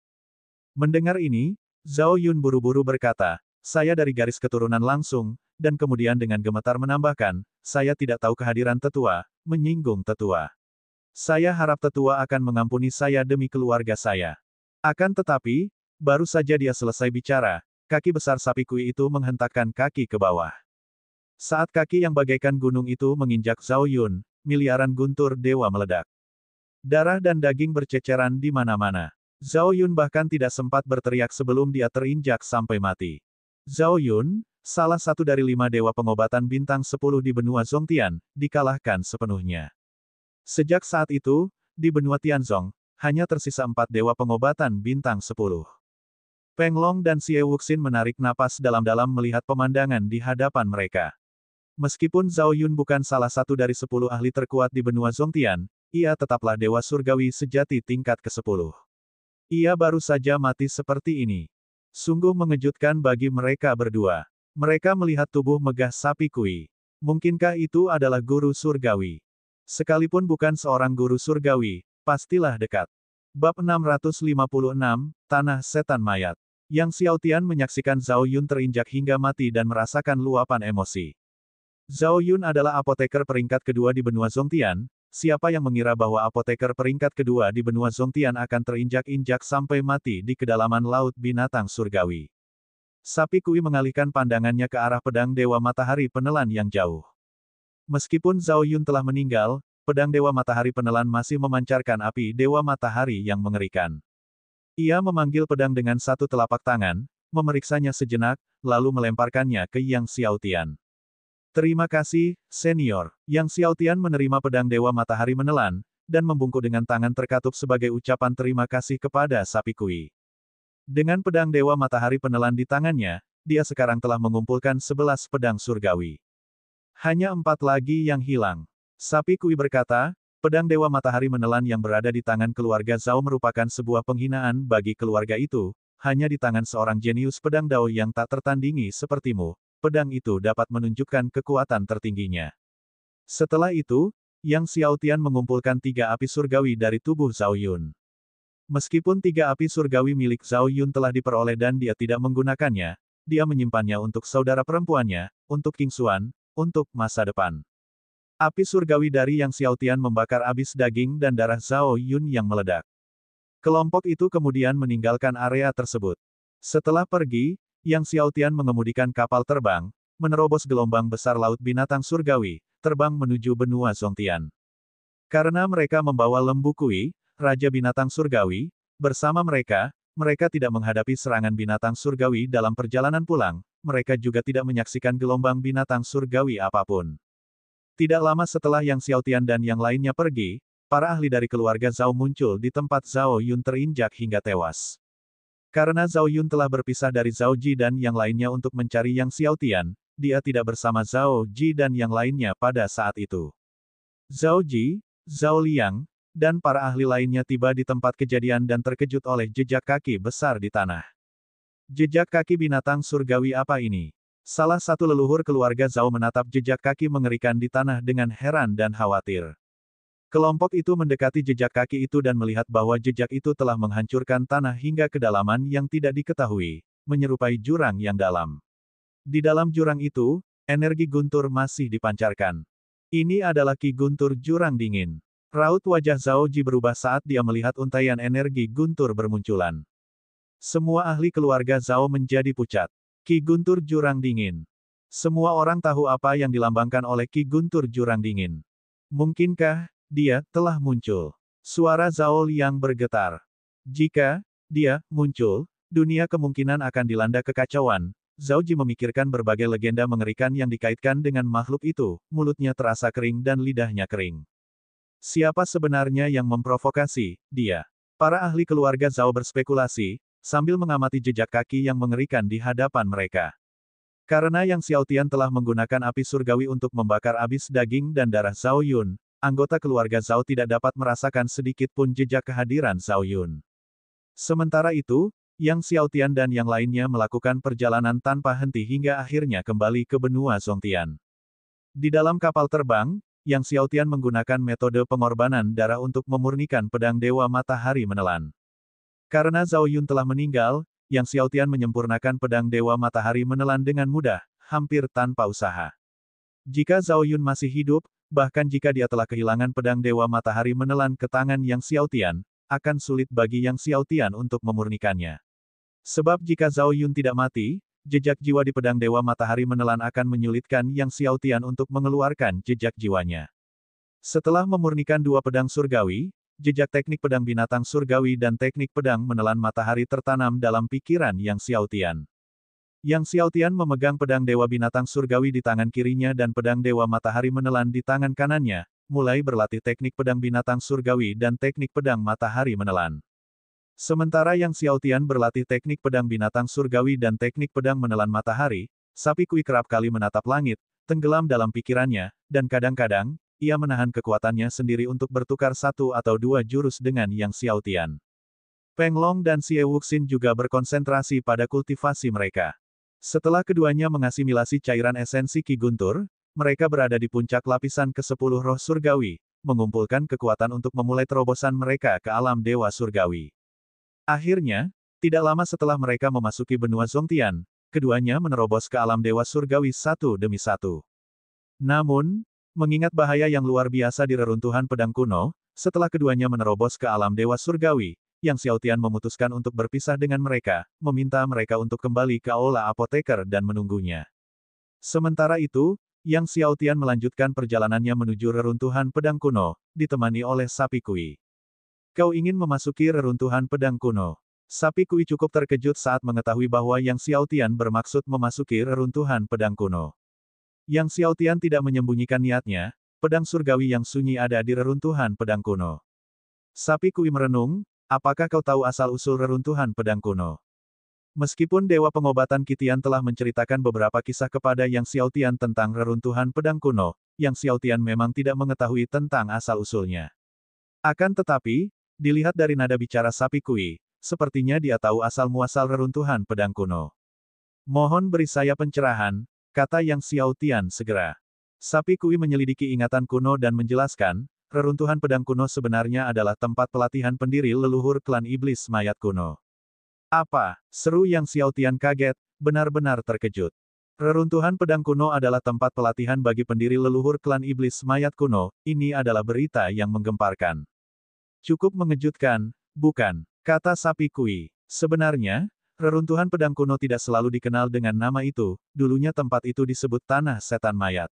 Mendengar ini, Zhao Yun buru-buru berkata, saya dari garis keturunan langsung, dan kemudian dengan gemetar menambahkan, saya tidak tahu kehadiran tetua, menyinggung tetua. Saya harap tetua akan mengampuni saya demi keluarga saya. Akan tetapi, baru saja dia selesai bicara, kaki besar Sapi Kui itu menghentakkan kaki ke bawah. Saat kaki yang bagaikan gunung itu menginjak Zhao Yun, miliaran guntur dewa meledak. Darah dan daging berceceran di mana-mana. Zhao Yun bahkan tidak sempat berteriak sebelum dia terinjak sampai mati. Zhao Yun, salah satu dari 5 dewa pengobatan bintang 10 di benua Zhongtian, dikalahkan sepenuhnya. Sejak saat itu, di benua Tianzong, hanya tersisa 4 dewa pengobatan bintang 10. Peng Long dan Xie Wuxin menarik napas dalam-dalam melihat pemandangan di hadapan mereka. Meskipun Zhao Yun bukan salah satu dari 10 ahli terkuat di benua Zhongtian, ia tetaplah dewa surgawi sejati tingkat ke-10. Ia baru saja mati seperti ini. Sungguh mengejutkan bagi mereka berdua. Mereka melihat tubuh megah Sapi Kui. Mungkinkah itu adalah guru surgawi? Sekalipun bukan seorang guru surgawi, pastilah dekat. Bab 656, Tanah Setan Mayat. Yang Xiaotian menyaksikan Zhao Yun terinjak hingga mati dan merasakan luapan emosi. Zhao Yun adalah apoteker peringkat kedua di benua Zhongtian, siapa yang mengira bahwa apoteker peringkat kedua di benua Zhongtian akan terinjak-injak sampai mati di kedalaman laut binatang surgawi. Sapi Kui mengalihkan pandangannya ke arah pedang Dewa Matahari penelan yang jauh. Meskipun Zhao Yun telah meninggal, pedang Dewa Matahari Penelan masih memancarkan api Dewa Matahari yang mengerikan. Ia memanggil pedang dengan satu telapak tangan, memeriksanya sejenak, lalu melemparkannya ke Yang Xiaotian. Terima kasih, senior. Yang Xiaotian menerima pedang Dewa Matahari Menelan, dan membungkuk dengan tangan terkatup sebagai ucapan terima kasih kepada Sapi Kui. Dengan pedang Dewa Matahari Penelan di tangannya, dia sekarang telah mengumpulkan 11 pedang surgawi. Hanya 4 lagi yang hilang. Sapi Kui berkata, pedang Dewa Matahari Menelan yang berada di tangan keluarga Zhao merupakan sebuah penghinaan bagi keluarga itu, hanya di tangan seorang jenius pedang Dao yang tak tertandingi sepertimu, pedang itu dapat menunjukkan kekuatan tertingginya. Setelah itu, Yang Xiaotian mengumpulkan 3 api surgawi dari tubuh Zhao Yun. Meskipun 3 api surgawi milik Zhao Yun telah diperoleh dan dia tidak menggunakannya, dia menyimpannya untuk saudara perempuannya, untuk King Xuan, untuk masa depan. Api surgawi dari Yang Xiaotian membakar abis daging dan darah Zhao Yun yang meledak. Kelompok itu kemudian meninggalkan area tersebut. Setelah pergi, Yang Xiaotian mengemudikan kapal terbang, menerobos gelombang besar laut binatang surgawi, terbang menuju benua Zongtian. Karena mereka membawa lembu kui, Raja Binatang Surgawi, bersama mereka, mereka tidak menghadapi serangan binatang surgawi dalam perjalanan pulang, mereka juga tidak menyaksikan gelombang binatang surgawi apapun. Tidak lama setelah Yang Xiaotian dan yang lainnya pergi, para ahli dari keluarga Zhao muncul di tempat Zhao Yun terinjak hingga tewas. Karena Zhao Yun telah berpisah dari Zhao Ji dan yang lainnya untuk mencari Yang Xiaotian, dia tidak bersama Zhao Ji dan yang lainnya pada saat itu. Zhao Ji, Zhao Liang, dan para ahli lainnya tiba di tempat kejadian dan terkejut oleh jejak kaki besar di tanah. Jejak kaki binatang surgawi apa ini? Salah satu leluhur keluarga Zhao menatap jejak kaki mengerikan di tanah dengan heran dan khawatir. Kelompok itu mendekati jejak kaki itu dan melihat bahwa jejak itu telah menghancurkan tanah hingga kedalaman yang tidak diketahui, menyerupai jurang yang dalam. Di dalam jurang itu, energi guntur masih dipancarkan. Ini adalah Ki Guntur Jurang Dingin. Raut wajah Zhao Ji berubah saat dia melihat untaian energi guntur bermunculan. Semua ahli keluarga Zhao menjadi pucat. Ki Guntur Jurang Dingin. Semua orang tahu apa yang dilambangkan oleh Ki Guntur Jurang Dingin. Mungkinkah dia telah muncul? Suara Zhao Liang bergetar. Jika dia muncul, dunia kemungkinan akan dilanda kekacauan. Zhao Ji memikirkan berbagai legenda mengerikan yang dikaitkan dengan makhluk itu, mulutnya terasa kering dan lidahnya kering. Siapa sebenarnya yang memprovokasi dia? Para ahli keluarga Zhao berspekulasi, sambil mengamati jejak kaki yang mengerikan di hadapan mereka. Karena Yang Xiaotian telah menggunakan api surgawi untuk membakar abis daging dan darah Zhao Yun, anggota keluarga Zhao tidak dapat merasakan sedikit pun jejak kehadiran Zhao Yun. Sementara itu, Yang Xiaotian dan yang lainnya melakukan perjalanan tanpa henti hingga akhirnya kembali ke benua Zongtian. Di dalam kapal terbang, Yang Xiaotian menggunakan metode pengorbanan darah untuk memurnikan pedang Dewa Matahari Menelan. Karena Zhao Yun telah meninggal, Yang Xiaotian menyempurnakan pedang Dewa Matahari Menelan dengan mudah, hampir tanpa usaha. Jika Zhao Yun masih hidup, bahkan jika dia telah kehilangan pedang Dewa Matahari Menelan ke tangan Yang Xiaotian, akan sulit bagi Yang Xiaotian untuk memurnikannya. Sebab jika Zhao Yun tidak mati, jejak jiwa di pedang Dewa Matahari Menelan akan menyulitkan Yang Xiaotian untuk mengeluarkan jejak jiwanya. Setelah memurnikan 2 pedang surgawi, jejak teknik pedang binatang surgawi dan teknik pedang menelan matahari tertanam dalam pikiran Yang Xiaotian. Yang Xiaotian memegang pedang Dewa Binatang Surgawi di tangan kirinya dan pedang Dewa Matahari Menelan di tangan kanannya, mulai berlatih teknik pedang binatang surgawi dan teknik pedang matahari menelan. Sementara Yang Xiaotian berlatih teknik pedang binatang surgawi dan teknik pedang menelan matahari, Sapi Kui kerap kali menatap langit, tenggelam dalam pikirannya, dan kadang-kadang, ia menahan kekuatannya sendiri untuk bertukar 1 atau 2 jurus dengan Yang Xiaotian. Peng Long dan Xie Wuxin juga berkonsentrasi pada kultivasi mereka. Setelah keduanya mengasimilasi cairan esensi Ki Guntur, mereka berada di puncak lapisan ke-10 roh surgawi, mengumpulkan kekuatan untuk memulai terobosan mereka ke alam dewa surgawi. Akhirnya, tidak lama setelah mereka memasuki benua Zongtian, keduanya menerobos ke alam dewa surgawi satu demi satu. Namun, mengingat bahaya yang luar biasa di reruntuhan pedang kuno, setelah keduanya menerobos ke alam dewa surgawi, Yang Xiaotian memutuskan untuk berpisah dengan mereka, meminta mereka untuk kembali ke aula apoteker dan menunggunya. Sementara itu, Yang Xiaotian melanjutkan perjalanannya menuju reruntuhan pedang kuno, ditemani oleh sapi Kui. Kau ingin memasuki reruntuhan pedang kuno. Sapi Kui cukup terkejut saat mengetahui bahwa Yang Xiaotian bermaksud memasuki reruntuhan pedang kuno. Yang Xiaotian tidak menyembunyikan niatnya, pedang surgawi yang sunyi ada di reruntuhan pedang kuno. Sapi Kui merenung, apakah kau tahu asal-usul reruntuhan pedang kuno? Meskipun Dewa Pengobatan Kitian telah menceritakan beberapa kisah kepada Yang Xiaotian tentang reruntuhan pedang kuno, Yang Xiaotian memang tidak mengetahui tentang asal-usulnya. Akan tetapi, dilihat dari nada bicara sapi Kui, sepertinya dia tahu asal-muasal reruntuhan pedang kuno. Mohon beri saya pencerahan, kata Yang Xiaotian segera. Sapi Kui menyelidiki ingatan kuno dan menjelaskan, reruntuhan pedang kuno sebenarnya adalah tempat pelatihan pendiri leluhur klan iblis mayat kuno. Apa? Seru Yang Xiaotian kaget, benar-benar terkejut. Reruntuhan pedang kuno adalah tempat pelatihan bagi pendiri leluhur klan iblis mayat kuno, ini adalah berita yang menggemparkan. Cukup mengejutkan, bukan? Kata sapi Kui. Sebenarnya, reruntuhan pedang kuno tidak selalu dikenal dengan nama itu, dulunya tempat itu disebut Tanah Setan Mayat.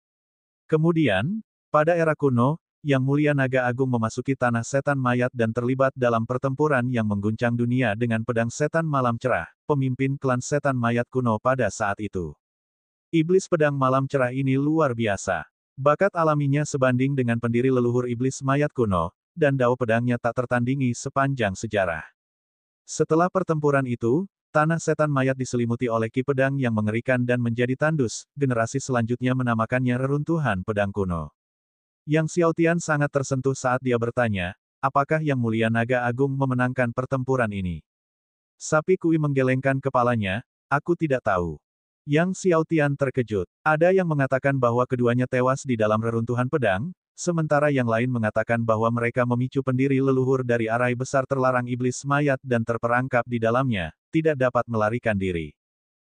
Kemudian, pada era kuno, Yang Mulia Naga Agung memasuki Tanah Setan Mayat dan terlibat dalam pertempuran yang mengguncang dunia dengan pedang setan malam cerah, pemimpin klan setan mayat kuno pada saat itu. Iblis pedang malam cerah ini luar biasa. Bakat alaminya sebanding dengan pendiri leluhur iblis mayat kuno, dan dao pedangnya tak tertandingi sepanjang sejarah. Setelah pertempuran itu, Tanah Setan Mayat diselimuti oleh ki pedang yang mengerikan dan menjadi tandus, generasi selanjutnya menamakannya reruntuhan pedang kuno. Yang Xiaotian sangat tersentuh saat dia bertanya, apakah Yang Mulia Naga Agung memenangkan pertempuran ini? Sapi Kui menggelengkan kepalanya, aku tidak tahu. Yang Xiaotian terkejut. Ada yang mengatakan bahwa keduanya tewas di dalam reruntuhan pedang, sementara yang lain mengatakan bahwa mereka memicu pendiri leluhur dari arai besar terlarang iblis mayat dan terperangkap di dalamnya, tidak dapat melarikan diri.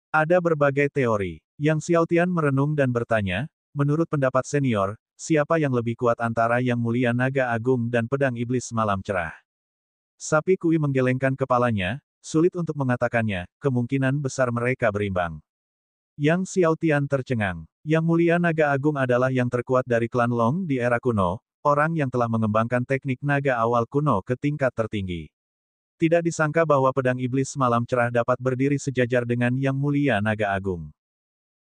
Ada berbagai teori. Yang Xiaotian merenung dan bertanya, menurut pendapat senior, siapa yang lebih kuat antara Yang Mulia Naga Agung dan pedang iblis malam cerah? Sapi Kui menggelengkan kepalanya, sulit untuk mengatakannya, kemungkinan besar mereka berimbang. Yang Xiaotian tercengang. Yang Mulia Naga Agung adalah yang terkuat dari klan Long di era kuno, orang yang telah mengembangkan teknik naga awal kuno ke tingkat tertinggi. Tidak disangka bahwa pedang iblis malam cerah dapat berdiri sejajar dengan Yang Mulia Naga Agung.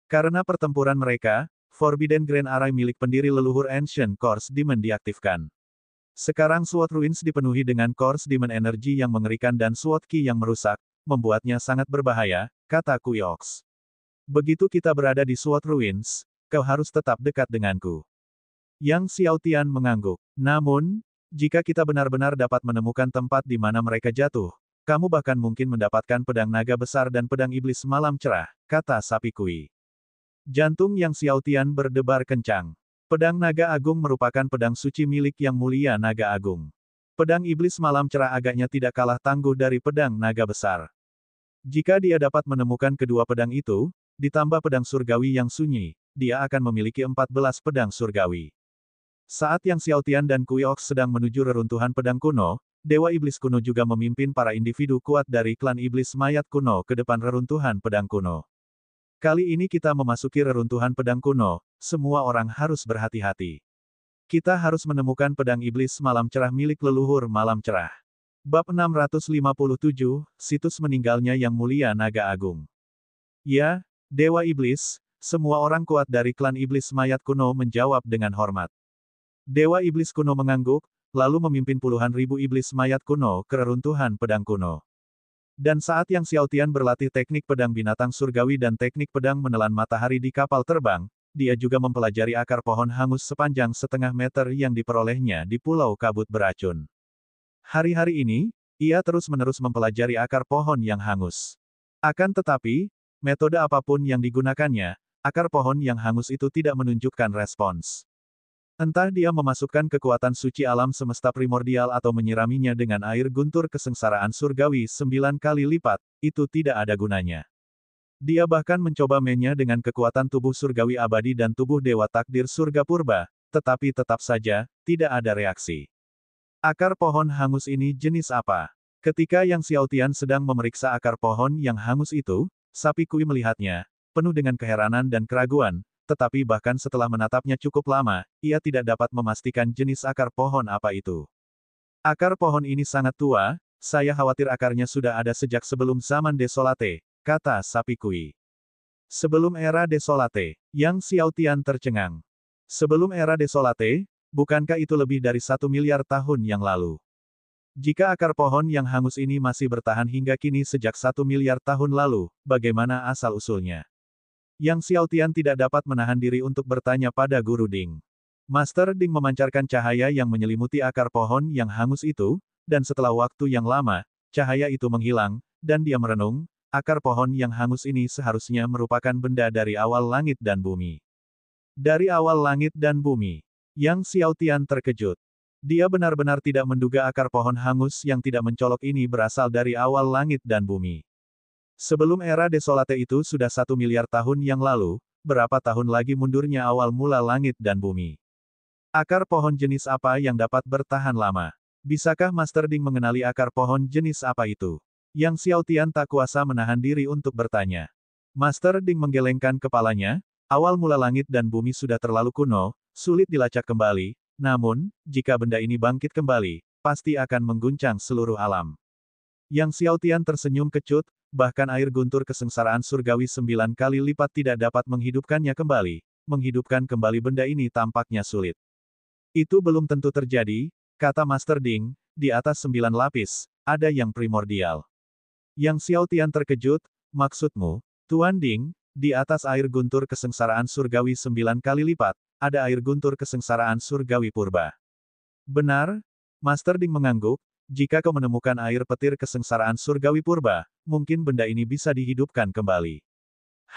Karena pertempuran mereka, Forbidden Grand Array milik pendiri leluhur Ancient Course Demon diaktifkan. Sekarang Sword Ruins dipenuhi dengan Course Demon Energy yang mengerikan dan Sword Ki yang merusak, membuatnya sangat berbahaya, kata Kuyox. Begitu kita berada di Sword Ruins, kau harus tetap dekat denganku. Yang Xiaotian mengangguk. Namun, jika kita benar-benar dapat menemukan tempat di mana mereka jatuh, kamu bahkan mungkin mendapatkan pedang naga besar dan pedang iblis malam cerah, kata sapi Kui. Jantung Yang Xiaotian berdebar kencang. Pedang naga agung merupakan pedang suci milik Yang Mulia Naga Agung. Pedang iblis malam cerah agaknya tidak kalah tangguh dari pedang naga besar. Jika dia dapat menemukan kedua pedang itu, ditambah pedang surgawi yang sunyi, dia akan memiliki 14 pedang surgawi. Saat Yang Xiaotian dan Kuyox sedang menuju reruntuhan pedang kuno, Dewa Iblis kuno juga memimpin para individu kuat dari klan iblis mayat kuno ke depan reruntuhan pedang kuno. Kali ini kita memasuki reruntuhan pedang kuno, semua orang harus berhati-hati. Kita harus menemukan pedang iblis malam cerah milik leluhur malam cerah. Bab 657, Situs meninggalnya Yang Mulia Naga Agung. Ya, Dewa Iblis, semua orang kuat dari klan iblis mayat kuno menjawab dengan hormat. Dewa Iblis kuno mengangguk, lalu memimpin puluhan ribu iblis mayat kuno ke reruntuhan pedang kuno. Dan saat Yang Xiaotian berlatih teknik pedang binatang surgawi dan teknik pedang menelan matahari di kapal terbang, dia juga mempelajari akar pohon hangus sepanjang setengah meter yang diperolehnya di Pulau Kabut Beracun. Hari-hari ini, ia terus-menerus mempelajari akar pohon yang hangus. Akan tetapi, metode apapun yang digunakannya, akar pohon yang hangus itu tidak menunjukkan respons. Entah dia memasukkan kekuatan suci alam semesta primordial atau menyiraminya dengan air guntur kesengsaraan surgawi 9 kali lipat, itu tidak ada gunanya. Dia bahkan mencoba mainnya dengan kekuatan tubuh surgawi abadi dan tubuh dewa takdir surga purba, tetapi tetap saja, tidak ada reaksi. Akar pohon hangus ini jenis apa? Ketika Yang Xiaotian sedang memeriksa akar pohon yang hangus itu, sapi Kui melihatnya, penuh dengan keheranan dan keraguan, tetapi bahkan setelah menatapnya cukup lama, ia tidak dapat memastikan jenis akar pohon apa itu. Akar pohon ini sangat tua, saya khawatir akarnya sudah ada sejak sebelum zaman Desolate, kata Sapi Kui. Sebelum era Desolate, Yang Xiaotian tercengang. Sebelum era Desolate, bukankah itu lebih dari 1 miliar tahun yang lalu? Jika akar pohon yang hangus ini masih bertahan hingga kini sejak 1 miliar tahun lalu, bagaimana asal-usulnya? Yang Xiaotian tidak dapat menahan diri untuk bertanya pada Guru Ding. Master Ding memancarkan cahaya yang menyelimuti akar pohon yang hangus itu, dan setelah waktu yang lama, cahaya itu menghilang, dan dia merenung, akar pohon yang hangus ini seharusnya merupakan benda dari awal langit dan bumi. Dari awal langit dan bumi. Yang Xiaotian terkejut. Dia benar-benar tidak menduga akar pohon hangus yang tidak mencolok ini berasal dari awal langit dan bumi. Sebelum era Desolate itu sudah 1 miliar tahun yang lalu, berapa tahun lagi mundurnya awal mula langit dan bumi? Akar pohon jenis apa yang dapat bertahan lama? Bisakah Master Ding mengenali akar pohon jenis apa itu? Yang Xiaotian tak kuasa menahan diri untuk bertanya. Master Ding menggelengkan kepalanya, awal mula langit dan bumi sudah terlalu kuno, sulit dilacak kembali, namun, jika benda ini bangkit kembali, pasti akan mengguncang seluruh alam. Yang Xiaotian tersenyum kecut, bahkan air guntur kesengsaraan surgawi 9 kali lipat tidak dapat menghidupkannya kembali. Menghidupkan kembali benda ini tampaknya sulit. Itu belum tentu terjadi, kata Master Ding, di atas 9 lapis, ada yang primordial. Yang Xiaotian terkejut, maksudmu, Tuan Ding, di atas air guntur kesengsaraan surgawi 9 kali lipat, ada air guntur kesengsaraan surgawi purba. Benar? Master Ding mengangguk, jika kau menemukan air petir kesengsaraan surgawi purba, mungkin benda ini bisa dihidupkan kembali.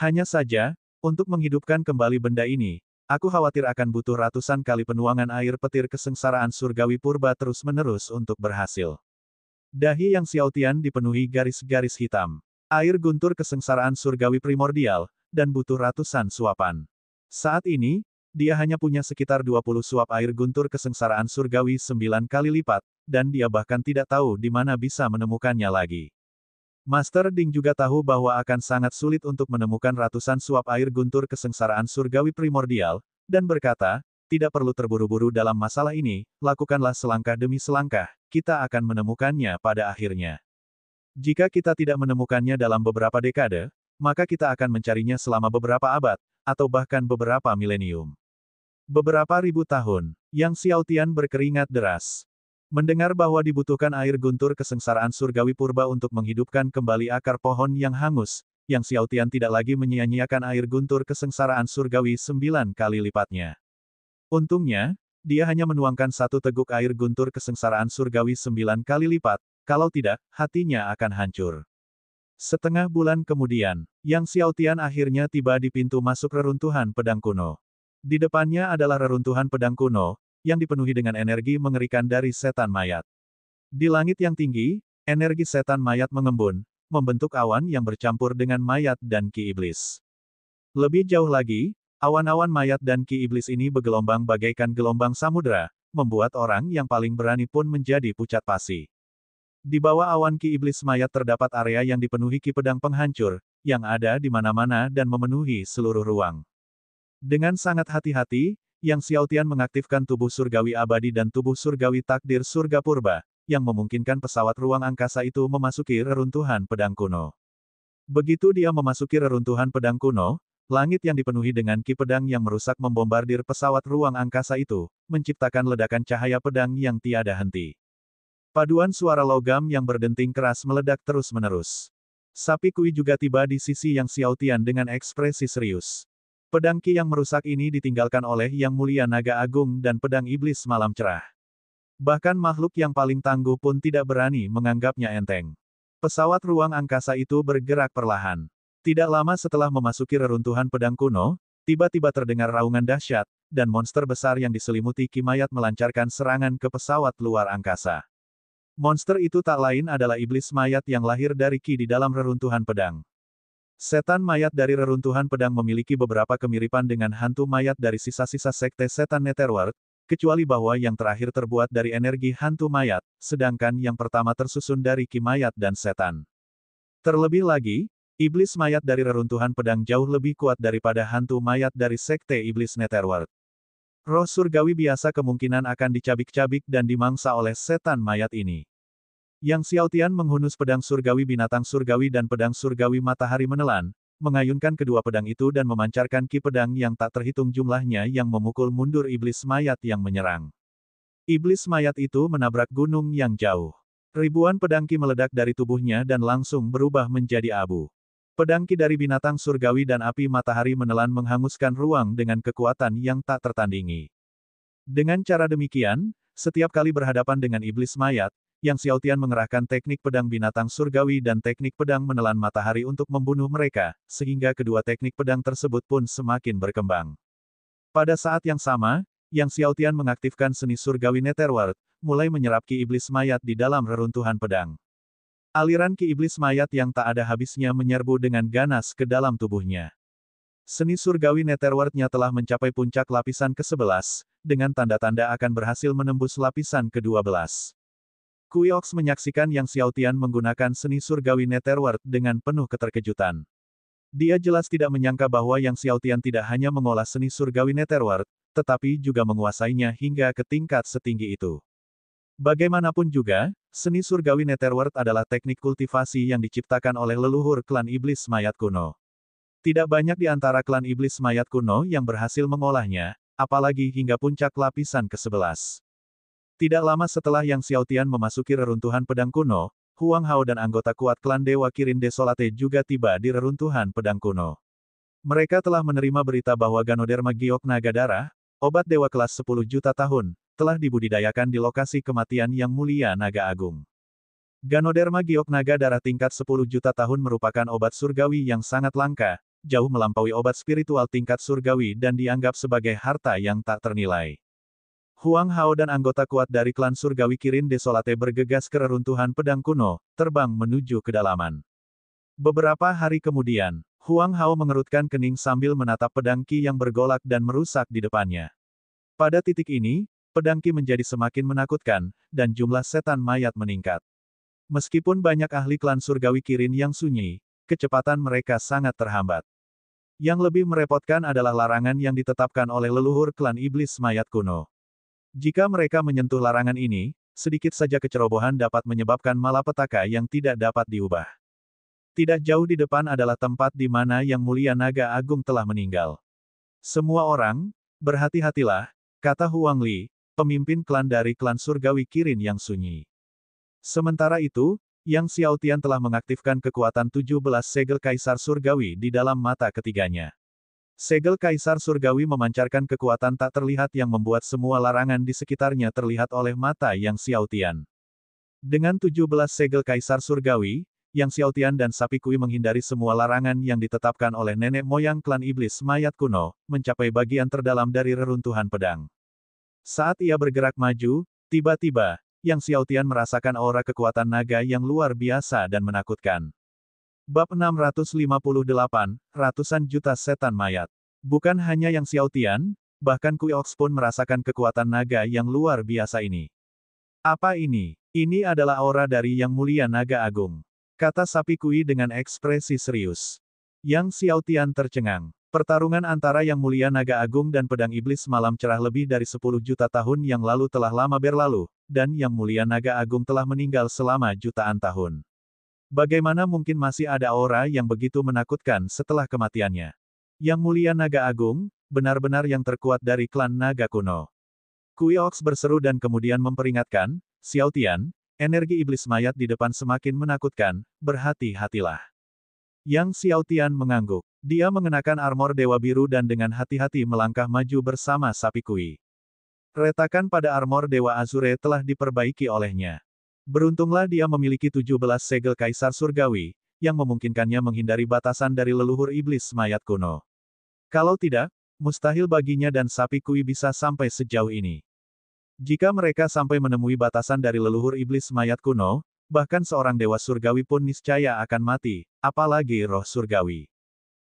Hanya saja, untuk menghidupkan kembali benda ini, aku khawatir akan butuh ratusan kali penuangan air petir kesengsaraan surgawi purba terus-menerus untuk berhasil. Dahi Yang Xiaotian dipenuhi garis-garis hitam. Air guntur kesengsaraan surgawi primordial, dan butuh ratusan suapan. Saat ini, dia hanya punya sekitar 20 suap air guntur kesengsaraan surgawi 9 kali lipat, dan dia bahkan tidak tahu di mana bisa menemukannya lagi. Master Ding juga tahu bahwa akan sangat sulit untuk menemukan ratusan suap air guntur kesengsaraan surgawi primordial, dan berkata, tidak perlu terburu-buru dalam masalah ini, lakukanlah selangkah demi selangkah, kita akan menemukannya pada akhirnya. Jika kita tidak menemukannya dalam beberapa dekade, maka kita akan mencarinya selama beberapa abad, atau bahkan beberapa milenium. Beberapa ribu tahun, Yang Xiaotian berkeringat deras. Mendengar bahwa dibutuhkan air guntur kesengsaraan surgawi purba untuk menghidupkan kembali akar pohon yang hangus, Yang Xiaotian tidak lagi menyia-nyiakan air guntur kesengsaraan surgawi 9 kali lipatnya. Untungnya, dia hanya menuangkan 1 teguk air guntur kesengsaraan surgawi 9 kali lipat, kalau tidak, hatinya akan hancur. Setengah bulan kemudian, Yang Xiaotian akhirnya tiba di pintu masuk reruntuhan pedang kuno. Di depannya adalah reruntuhan pedang kuno, yang dipenuhi dengan energi mengerikan dari setan mayat. Di langit yang tinggi, energi setan mayat mengembun, membentuk awan yang bercampur dengan mayat dan ki iblis. Lebih jauh lagi, awan-awan mayat dan ki iblis ini bergelombang bagaikan gelombang samudera, membuat orang yang paling berani pun menjadi pucat pasi. Di bawah awan ki iblis mayat terdapat area yang dipenuhi ki pedang penghancur, yang ada di mana-mana dan memenuhi seluruh ruang. Dengan sangat hati-hati, Yang Xiaotian mengaktifkan tubuh surgawi abadi dan tubuh surgawi takdir surga purba, yang memungkinkan pesawat ruang angkasa itu memasuki reruntuhan pedang kuno. Begitu dia memasuki reruntuhan pedang kuno, langit yang dipenuhi dengan ki pedang yang merusak membombardir pesawat ruang angkasa itu, menciptakan ledakan cahaya pedang yang tiada henti. Paduan suara logam yang berdenting keras meledak terus-menerus. Sapi Kui juga tiba di sisi Yang Xiaotian dengan ekspresi serius. Pedang ki yang merusak ini ditinggalkan oleh Yang Mulia Naga Agung dan pedang iblis malam cerah. Bahkan makhluk yang paling tangguh pun tidak berani menganggapnya enteng. Pesawat ruang angkasa itu bergerak perlahan. Tidak lama setelah memasuki reruntuhan pedang kuno, tiba-tiba terdengar raungan dahsyat, dan monster besar yang diselimuti ki mayat melancarkan serangan ke pesawat luar angkasa. Monster itu tak lain adalah iblis mayat yang lahir dari ki di dalam reruntuhan pedang. Setan mayat dari reruntuhan pedang memiliki beberapa kemiripan dengan hantu mayat dari sisa-sisa sekte setan Netherworld, kecuali bahwa yang terakhir terbuat dari energi hantu mayat, sedangkan yang pertama tersusun dari ki mayat dan setan. Terlebih lagi, Iblis mayat dari reruntuhan pedang jauh lebih kuat daripada hantu mayat dari sekte iblis Netherworld. Roh surgawi biasa kemungkinan akan dicabik-cabik dan dimangsa oleh setan mayat ini. Yang Xiaotian menghunus pedang surgawi binatang surgawi dan pedang surgawi matahari menelan, mengayunkan kedua pedang itu dan memancarkan ki pedang yang tak terhitung jumlahnya yang memukul mundur iblis mayat yang menyerang. Iblis mayat itu menabrak gunung yang jauh. Ribuan pedang ki meledak dari tubuhnya dan langsung berubah menjadi abu. Pedang ki dari binatang surgawi dan api matahari menelan menghanguskan ruang dengan kekuatan yang tak tertandingi. Dengan cara demikian, setiap kali berhadapan dengan iblis mayat, Yang Xiaotian mengerahkan teknik pedang binatang surgawi dan teknik pedang menelan matahari untuk membunuh mereka, sehingga kedua teknik pedang tersebut pun semakin berkembang. Pada saat yang sama, Yang Xiaotian mengaktifkan seni surgawi Netherworld, mulai menyerap ki iblis mayat di dalam reruntuhan pedang. Aliran ki iblis mayat yang tak ada habisnya menyerbu dengan ganas ke dalam tubuhnya. Seni surgawi Netherworld-nya telah mencapai puncak lapisan ke-11, dengan tanda-tanda akan berhasil menembus lapisan ke-12. Kuiox menyaksikan Yang Xiaotian menggunakan seni surgawi Netherworld dengan penuh keterkejutan. Dia jelas tidak menyangka bahwa Yang Xiaotian tidak hanya mengolah seni surgawi Netherworld, tetapi juga menguasainya hingga ke tingkat setinggi itu. Bagaimanapun juga, seni surgawi Netherworld adalah teknik kultivasi yang diciptakan oleh leluhur klan iblis mayat kuno. Tidak banyak di antara klan iblis mayat kuno yang berhasil mengolahnya, apalagi hingga puncak lapisan ke-11. Tidak lama setelah Yang Xiaotian memasuki reruntuhan pedang kuno, Huang Hao dan anggota kuat klan Dewa Kirin Desolate juga tiba di reruntuhan pedang kuno. Mereka telah menerima berita bahwa Ganoderma Giok Naga Darah, obat dewa kelas 10 juta tahun, telah dibudidayakan di lokasi kematian Yang Mulia Naga Agung. Ganoderma Giok Naga Darah tingkat 10 juta tahun merupakan obat surgawi yang sangat langka, jauh melampaui obat spiritual tingkat surgawi dan dianggap sebagai harta yang tak ternilai. Huang Hao dan anggota kuat dari klan surgawi Kirin Desolate bergegas ke reruntuhan pedang kuno, terbang menuju kedalaman. Beberapa hari kemudian, Huang Hao mengerutkan kening sambil menatap pedang ki yang bergolak dan merusak di depannya. Pada titik ini, pedang ki menjadi semakin menakutkan, dan jumlah setan mayat meningkat. Meskipun banyak ahli klan surgawi Kirin yang sunyi, kecepatan mereka sangat terhambat. Yang lebih merepotkan adalah larangan yang ditetapkan oleh leluhur klan iblis mayat kuno. Jika mereka menyentuh larangan ini, sedikit saja kecerobohan dapat menyebabkan malapetaka yang tidak dapat diubah. Tidak jauh di depan adalah tempat di mana Yang Mulia Naga Agung telah meninggal. Semua orang, berhati-hatilah, kata Huang Li, pemimpin klan dari klan surgawi Kirin yang sunyi. Sementara itu, Yang Xiaotian telah mengaktifkan kekuatan 17 segel kaisar surgawi di dalam mata ketiganya. Segel kaisar surgawi memancarkan kekuatan tak terlihat yang membuat semua larangan di sekitarnya terlihat oleh mata Yang Xiaotian. Dengan 17 segel kaisar surgawi, Yang Xiaotian dan Sapi Kui menghindari semua larangan yang ditetapkan oleh nenek moyang klan iblis mayat kuno, mencapai bagian terdalam dari reruntuhan pedang. Saat ia bergerak maju, tiba-tiba, Yang Xiaotian merasakan aura kekuatan naga yang luar biasa dan menakutkan. Bab 658, Ratusan Juta Setan Mayat. Bukan hanya Yang Xiaotian, bahkan Kuiox pun merasakan kekuatan naga yang luar biasa ini. Apa ini? Ini adalah aura dari Yang Mulia Naga Agung, kata Sapi Kui dengan ekspresi serius. Yang Xiaotian tercengang. Pertarungan antara Yang Mulia Naga Agung dan Pedang Iblis Malam Cerah lebih dari 10 juta tahun yang lalu telah lama berlalu, dan Yang Mulia Naga Agung telah meninggal selama jutaan tahun. Bagaimana mungkin masih ada aura yang begitu menakutkan setelah kematiannya? Yang Mulia Naga Agung, benar-benar yang terkuat dari klan naga kuno. Kuiox berseru dan kemudian memperingatkan, Xiaotian, energi iblis mayat di depan semakin menakutkan, berhati-hatilah. Yang Xiaotian mengangguk. Dia mengenakan armor Dewa Biru dan dengan hati-hati melangkah maju bersama Sapi Kui. Retakan pada armor Dewa Azure telah diperbaiki olehnya. Beruntunglah dia memiliki 17 segel kaisar surgawi, yang memungkinkannya menghindari batasan dari leluhur iblis mayat kuno. Kalau tidak, mustahil baginya dan Sapi Kui bisa sampai sejauh ini. Jika mereka sampai menemui batasan dari leluhur iblis mayat kuno, bahkan seorang dewa surgawi pun niscaya akan mati, apalagi roh surgawi.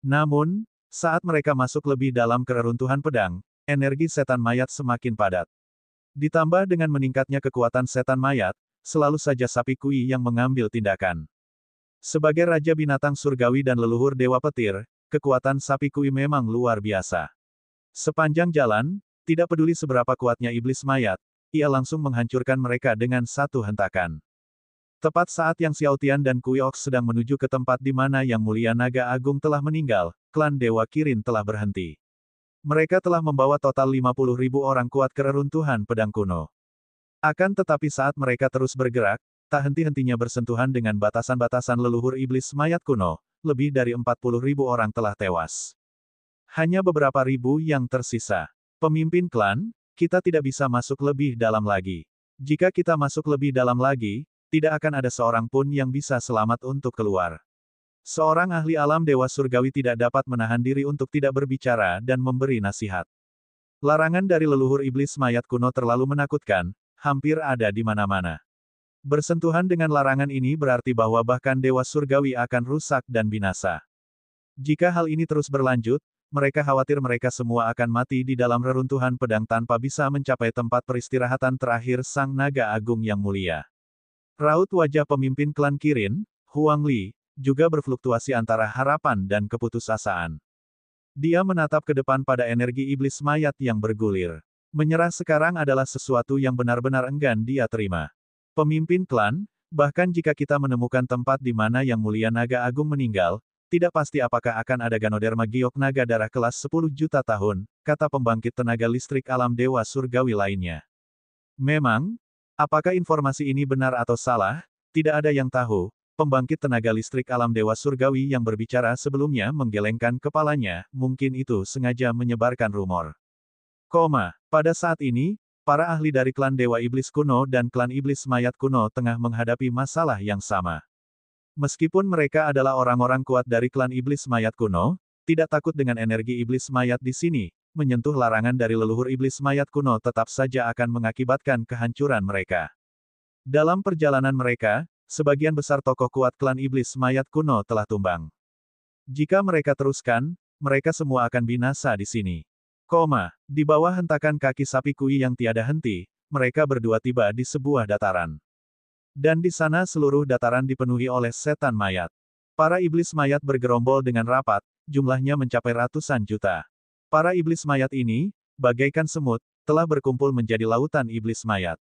Namun, saat mereka masuk lebih dalam ke reruntuhan pedang, energi setan mayat semakin padat. Ditambah dengan meningkatnya kekuatan setan mayat, selalu saja Sapi Kui yang mengambil tindakan. Sebagai Raja Binatang Surgawi dan leluhur Dewa Petir, kekuatan Sapi Kui memang luar biasa. Sepanjang jalan, tidak peduli seberapa kuatnya iblis mayat, ia langsung menghancurkan mereka dengan satu hentakan. Tepat saat Yang Xiaotian dan Kui Ox sedang menuju ke tempat di mana Yang Mulia Naga Agung telah meninggal, klan Dewa Kirin telah berhenti. Mereka telah membawa total 50.000 orang kuat ke reruntuhan pedang kuno. Akan tetapi saat mereka terus bergerak, tak henti-hentinya bersentuhan dengan batasan-batasan leluhur iblis mayat kuno, lebih dari 40.000 orang telah tewas. Hanya beberapa ribu yang tersisa. Pemimpin klan, kita tidak bisa masuk lebih dalam lagi. Jika kita masuk lebih dalam lagi, tidak akan ada seorang pun yang bisa selamat untuk keluar. Seorang ahli alam Dewa Surgawi tidak dapat menahan diri untuk tidak berbicara dan memberi nasihat. Larangan dari leluhur iblis mayat kuno terlalu menakutkan, hampir ada di mana-mana. Bersentuhan dengan larangan ini berarti bahwa bahkan Dewa Surgawi akan rusak dan binasa. Jika hal ini terus berlanjut, mereka khawatir mereka semua akan mati di dalam reruntuhan pedang tanpa bisa mencapai tempat peristirahatan terakhir Sang Naga Agung yang mulia. Raut wajah pemimpin klan Kirin, Huang Li, juga berfluktuasi antara harapan dan keputusasaan. Dia menatap ke depan pada energi iblis mayat yang bergulir. Menyerah sekarang adalah sesuatu yang benar-benar enggan dia terima. Pemimpin klan, bahkan jika kita menemukan tempat di mana Yang Mulia Naga Agung meninggal, tidak pasti apakah akan ada Ganoderma Giok Naga Darah kelas 10 juta tahun, kata pembangkit tenaga listrik alam Dewa Surgawi lainnya. Memang, apakah informasi ini benar atau salah, tidak ada yang tahu. Pembangkit tenaga listrik alam Dewa Surgawi yang berbicara sebelumnya menggelengkan kepalanya, mungkin itu sengaja menyebarkan rumor. Pada saat ini, para ahli dari klan Dewa Iblis Kuno dan klan Iblis Mayat Kuno tengah menghadapi masalah yang sama. Meskipun mereka adalah orang-orang kuat dari klan Iblis Mayat Kuno, tidak takut dengan energi Iblis Mayat di sini, menyentuh larangan dari leluhur Iblis Mayat Kuno tetap saja akan mengakibatkan kehancuran mereka. Dalam perjalanan mereka, sebagian besar tokoh kuat klan Iblis Mayat Kuno telah tumbang. Jika mereka teruskan, mereka semua akan binasa di sini. Di bawah hentakan kaki Sapi Kui yang tiada henti, mereka berdua tiba di sebuah dataran. Dan di sana seluruh dataran dipenuhi oleh setan mayat. Para iblis mayat bergerombol dengan rapat, jumlahnya mencapai ratusan juta. Para iblis mayat ini, bagaikan semut, telah berkumpul menjadi lautan iblis mayat.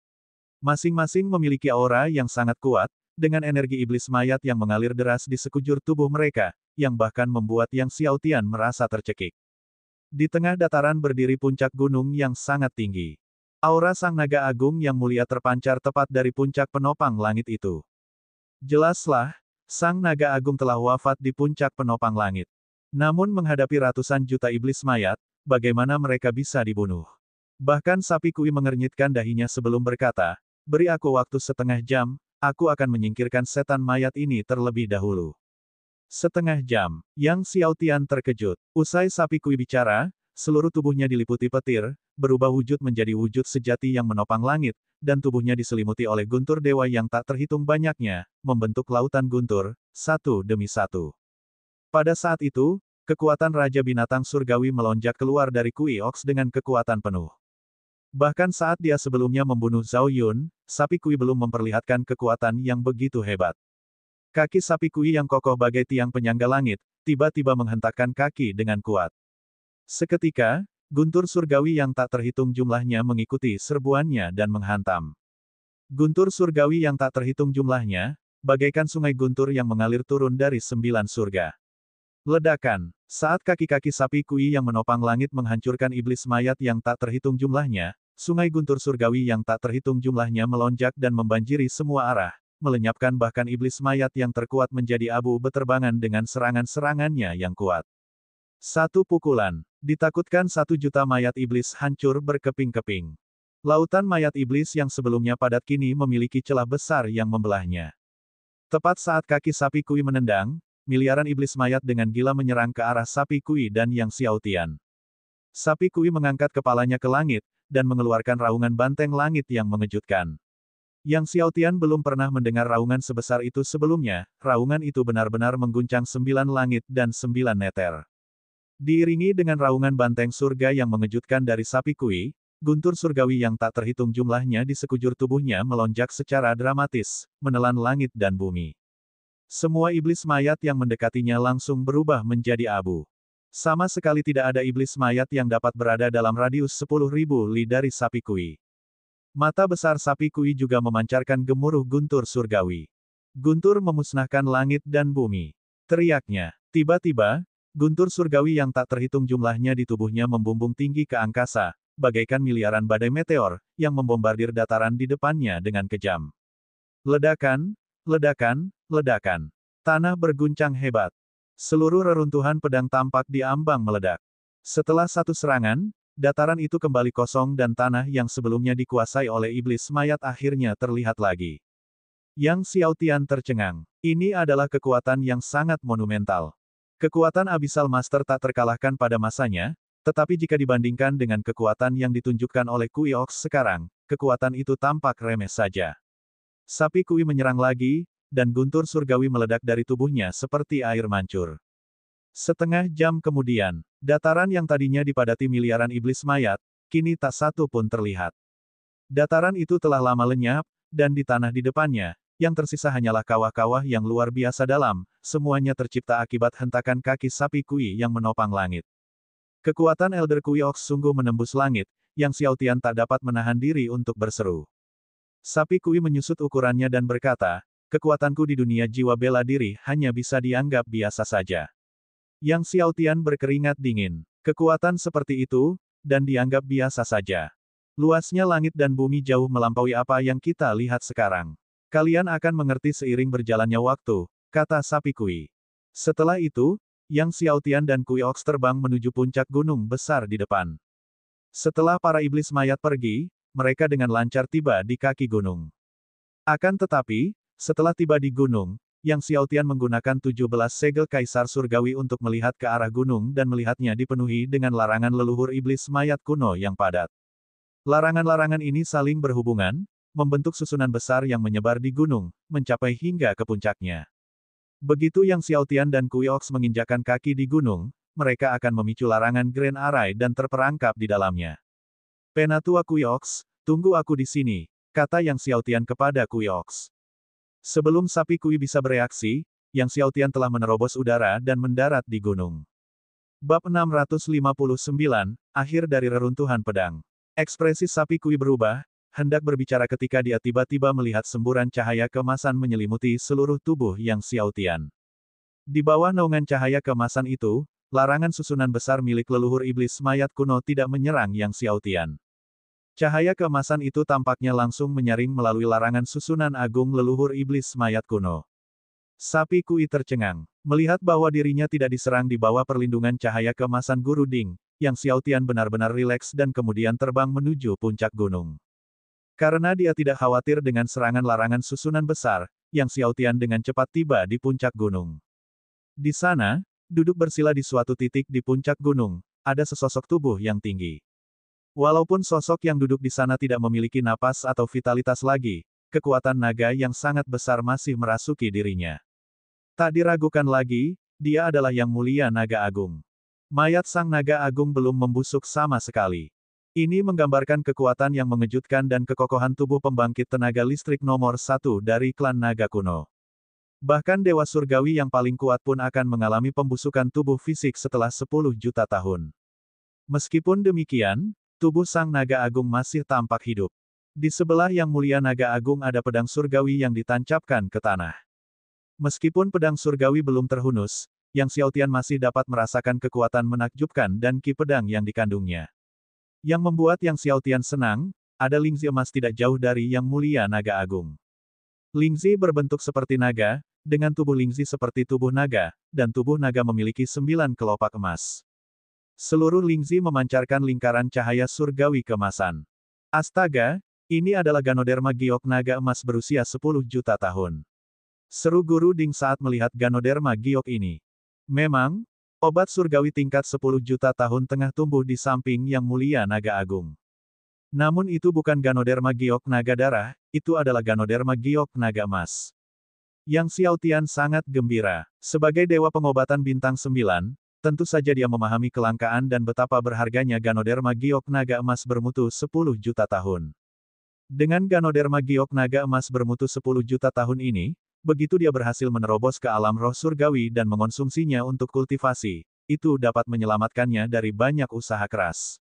Masing-masing memiliki aura yang sangat kuat, dengan energi iblis mayat yang mengalir deras di sekujur tubuh mereka, yang bahkan membuat Yang Xiaotian merasa tercekik. Di tengah dataran berdiri puncak gunung yang sangat tinggi. Aura Sang Naga Agung yang mulia terpancar tepat dari puncak penopang langit itu. Jelaslah, Sang Naga Agung telah wafat di puncak penopang langit. Namun menghadapi ratusan juta iblis mayat, bagaimana mereka bisa dibunuh? Bahkan Sapi Kui mengernyitkan dahinya sebelum berkata, beri aku waktu setengah jam, aku akan menyingkirkan setan mayat ini terlebih dahulu. Setengah jam, Yang Xiaotian terkejut. Usai Sapi Kui bicara, seluruh tubuhnya diliputi petir, berubah wujud menjadi wujud sejati yang menopang langit, dan tubuhnya diselimuti oleh guntur dewa yang tak terhitung banyaknya, membentuk lautan guntur, satu demi satu. Pada saat itu, kekuatan Raja Binatang Surgawi melonjak keluar dari Kui Ox dengan kekuatan penuh. Bahkan saat dia sebelumnya membunuh Zhao Yun, Sapi Kui belum memperlihatkan kekuatan yang begitu hebat. Kaki Sapi Kui yang kokoh bagai tiang penyangga langit, tiba-tiba menghentakkan kaki dengan kuat. Seketika, guntur surgawi yang tak terhitung jumlahnya mengikuti serbuannya dan menghantam. Guntur surgawi yang tak terhitung jumlahnya, bagaikan sungai guntur yang mengalir turun dari 9 surga. Ledakan, saat kaki-kaki Sapi Kui yang menopang langit menghancurkan iblis mayat yang tak terhitung jumlahnya, sungai guntur surgawi yang tak terhitung jumlahnya melonjak dan membanjiri semua arah, melenyapkan bahkan iblis mayat yang terkuat menjadi abu beterbangan dengan serangan-serangannya yang kuat. Satu pukulan, ditakutkan 1 juta mayat iblis hancur berkeping-keping. Lautan mayat iblis yang sebelumnya padat kini memiliki celah besar yang membelahnya. Tepat saat kaki Sapi Kui menendang, miliaran iblis mayat dengan gila menyerang ke arah Sapi Kui dan Yang Xiaotian. Sapi Kui mengangkat kepalanya ke langit, dan mengeluarkan raungan banteng langit yang mengejutkan. Yang Xiaotian belum pernah mendengar raungan sebesar itu sebelumnya, raungan itu benar-benar mengguncang 9 langit dan 9 neter. Diiringi dengan raungan banteng surga yang mengejutkan dari Sapi Kui, guntur surgawi yang tak terhitung jumlahnya di sekujur tubuhnya melonjak secara dramatis, menelan langit dan bumi. Semua iblis mayat yang mendekatinya langsung berubah menjadi abu. Sama sekali tidak ada iblis mayat yang dapat berada dalam radius 10.000 li dari sapi Kui. Mata besar sapi Kui juga memancarkan gemuruh guntur surgawi. Guntur memusnahkan langit dan bumi. Teriaknya. Tiba-tiba, guntur surgawi yang tak terhitung jumlahnya di tubuhnya membumbung tinggi ke angkasa, bagaikan miliaran badai meteor, yang membombardir dataran di depannya dengan kejam. Ledakan, ledakan, ledakan. Tanah berguncang hebat. Seluruh reruntuhan pedang tampak di ambang meledak. Setelah satu serangan, dataran itu kembali kosong dan tanah yang sebelumnya dikuasai oleh iblis mayat akhirnya terlihat lagi. Yang Xiaotian tercengang. Ini adalah kekuatan yang sangat monumental. Kekuatan Abyssal Master tak terkalahkan pada masanya, tetapi jika dibandingkan dengan kekuatan yang ditunjukkan oleh Kui Ox sekarang, kekuatan itu tampak remeh saja. Sapi Kui menyerang lagi, dan guntur surgawi meledak dari tubuhnya seperti air mancur. Setengah jam kemudian, dataran yang tadinya dipadati miliaran iblis mayat, kini tak satu pun terlihat. Dataran itu telah lama lenyap, dan di tanah di depannya, yang tersisa hanyalah kawah-kawah yang luar biasa dalam, semuanya tercipta akibat hentakan kaki sapi Kui yang menopang langit. Kekuatan Elder Kui Ox sungguh menembus langit, yang Xiaotian tak dapat menahan diri untuk berseru. Sapi Kui menyusut ukurannya dan berkata, kekuatanku di dunia jiwa bela diri hanya bisa dianggap biasa saja. Yang Xiaotian berkeringat dingin. Kekuatan seperti itu, dan dianggap biasa saja. Luasnya langit dan bumi jauh melampaui apa yang kita lihat sekarang. Kalian akan mengerti seiring berjalannya waktu, kata sapi Kui. Setelah itu, Yang Xiaotian dan Kui Ox terbang menuju puncak gunung besar di depan. Setelah para iblis mayat pergi, mereka dengan lancar tiba di kaki gunung. Akan tetapi, setelah tiba di gunung, Yang Xiaotian menggunakan 17 segel kaisar surgawi untuk melihat ke arah gunung dan melihatnya dipenuhi dengan larangan leluhur iblis mayat kuno yang padat. Larangan-larangan ini saling berhubungan, membentuk susunan besar yang menyebar di gunung, mencapai hingga ke puncaknya. Begitu Yang Xiaotian dan Kui Ox menginjakkan kaki di gunung, mereka akan memicu larangan Grand Array dan terperangkap di dalamnya. Penatua Kui Ox, tunggu aku di sini, kata Yang Xiaotian kepada Kui Ox. Sebelum sapi Kui bisa bereaksi, Yang Xiaotian telah menerobos udara dan mendarat di gunung. Bab 659, Akhir dari Reruntuhan Pedang. Ekspresi sapi Kui berubah, hendak berbicara ketika dia tiba-tiba melihat semburan cahaya keemasan menyelimuti seluruh tubuh Yang Xiaotian. Di bawah naungan cahaya keemasan itu, larangan susunan besar milik leluhur iblis mayat kuno tidak menyerang Yang Xiaotian. Cahaya keemasan itu tampaknya langsung menyaring melalui larangan susunan agung leluhur iblis mayat kuno. Sapi Kui tercengang. Melihat bahwa dirinya tidak diserang di bawah perlindungan cahaya keemasan Guru Ding, Yang Xiaotian benar-benar rileks dan kemudian terbang menuju puncak gunung. Karena dia tidak khawatir dengan serangan larangan susunan besar, Yang Xiaotian dengan cepat tiba di puncak gunung. Di sana, duduk bersila di suatu titik di puncak gunung, ada sesosok tubuh yang tinggi. Walaupun sosok yang duduk di sana tidak memiliki napas atau vitalitas lagi, kekuatan naga yang sangat besar masih merasuki dirinya. Tak diragukan lagi, dia adalah Yang Mulia Naga Agung. Mayat sang naga agung belum membusuk sama sekali. Ini menggambarkan kekuatan yang mengejutkan dan kekokohan tubuh pembangkit tenaga listrik nomor 1 dari klan naga kuno. Bahkan Dewa Surgawi yang paling kuat pun akan mengalami pembusukan tubuh fisik setelah 10 juta tahun. Meskipun demikian, tubuh sang naga agung masih tampak hidup. Di sebelah Yang Mulia Naga Agung ada pedang surgawi yang ditancapkan ke tanah. Meskipun pedang surgawi belum terhunus, Yang Xiaotian masih dapat merasakan kekuatan menakjubkan dan ki pedang yang dikandungnya. Yang membuat Yang Xiaotian senang, ada lingzi emas tidak jauh dari Yang Mulia Naga Agung. Lingzi berbentuk seperti naga, dengan tubuh lingzi seperti tubuh naga, dan tubuh naga memiliki 9 kelopak emas. Seluruh lingzi memancarkan lingkaran cahaya surgawi keemasan. Astaga, ini adalah Ganoderma Giok Naga Emas berusia 10 juta tahun. Seru Guru Ding saat melihat Ganoderma Giok ini. Memang, obat surgawi tingkat 10 juta tahun tengah tumbuh di samping Yang Mulia Naga Agung. Namun itu bukan Ganoderma Giok Naga Darah, itu adalah Ganoderma Giok Naga Emas. Yang Xiaotian sangat gembira. Sebagai dewa pengobatan bintang 9, tentu saja dia memahami kelangkaan dan betapa berharganya Ganoderma Giok Naga Emas bermutu 10 juta tahun. Dengan Ganoderma Giok Naga Emas bermutu 10 juta tahun ini, Begitu dia berhasil menerobos ke alam roh surgawi dan mengonsumsinya untuk kultivasi, itu dapat menyelamatkannya dari banyak usaha keras.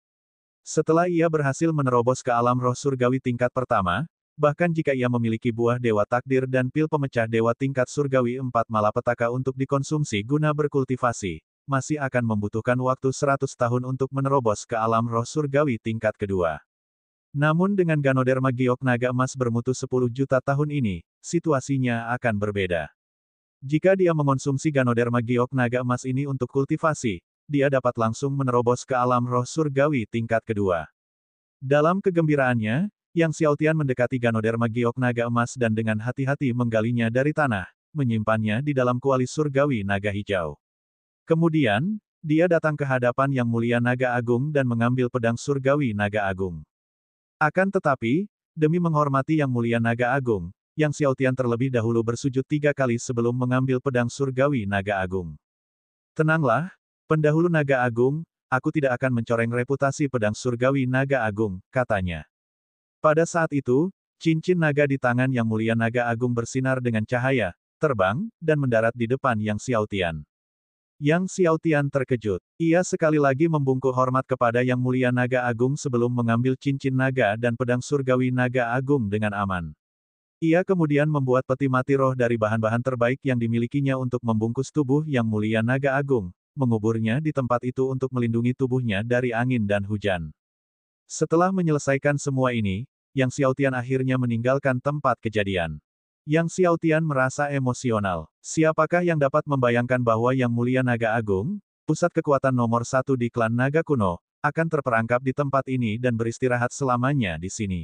Setelah ia berhasil menerobos ke alam roh surgawi tingkat pertama, bahkan jika ia memiliki buah dewa takdir dan pil pemecah dewa tingkat surgawi 4 malapetaka untuk dikonsumsi guna berkultivasi, masih akan membutuhkan waktu 100 tahun untuk menerobos ke alam roh surgawi tingkat kedua. Namun dengan Ganoderma giok naga emas bermutu 10 juta tahun ini, situasinya akan berbeda. Jika dia mengonsumsi Ganoderma giok naga emas ini untuk kultivasi, dia dapat langsung menerobos ke alam roh surgawi tingkat kedua. Dalam kegembiraannya, Yang Xiaotian mendekati Ganoderma giok naga emas dan dengan hati-hati menggalinya dari tanah, menyimpannya di dalam kuali surgawi naga hijau. Kemudian, dia datang ke hadapan Yang Mulia Naga Agung dan mengambil pedang surgawi naga agung. Akan tetapi, demi menghormati Yang Mulia Naga Agung, Yang Xiaotian terlebih dahulu bersujud 3 kali sebelum mengambil pedang surgawi naga agung. Tenanglah, pendahulu naga agung, aku tidak akan mencoreng reputasi pedang surgawi naga agung, katanya. Pada saat itu, cincin naga di tangan Yang Mulia Naga Agung bersinar dengan cahaya, terbang, dan mendarat di depan Yang Xiaotian. Yang Xiaotian terkejut. Ia sekali lagi membungkuk hormat kepada Yang Mulia Naga Agung sebelum mengambil cincin naga dan pedang surgawi naga agung dengan aman. Ia kemudian membuat peti mati roh dari bahan-bahan terbaik yang dimilikinya untuk membungkus tubuh Yang Mulia Naga Agung, menguburnya di tempat itu untuk melindungi tubuhnya dari angin dan hujan. Setelah menyelesaikan semua ini, Yang Xiaotian akhirnya meninggalkan tempat kejadian. Yang Xiaotian merasa emosional. Siapakah yang dapat membayangkan bahwa Yang Mulia Naga Agung, pusat kekuatan nomor 1 di klan naga kuno, akan terperangkap di tempat ini dan beristirahat selamanya di sini.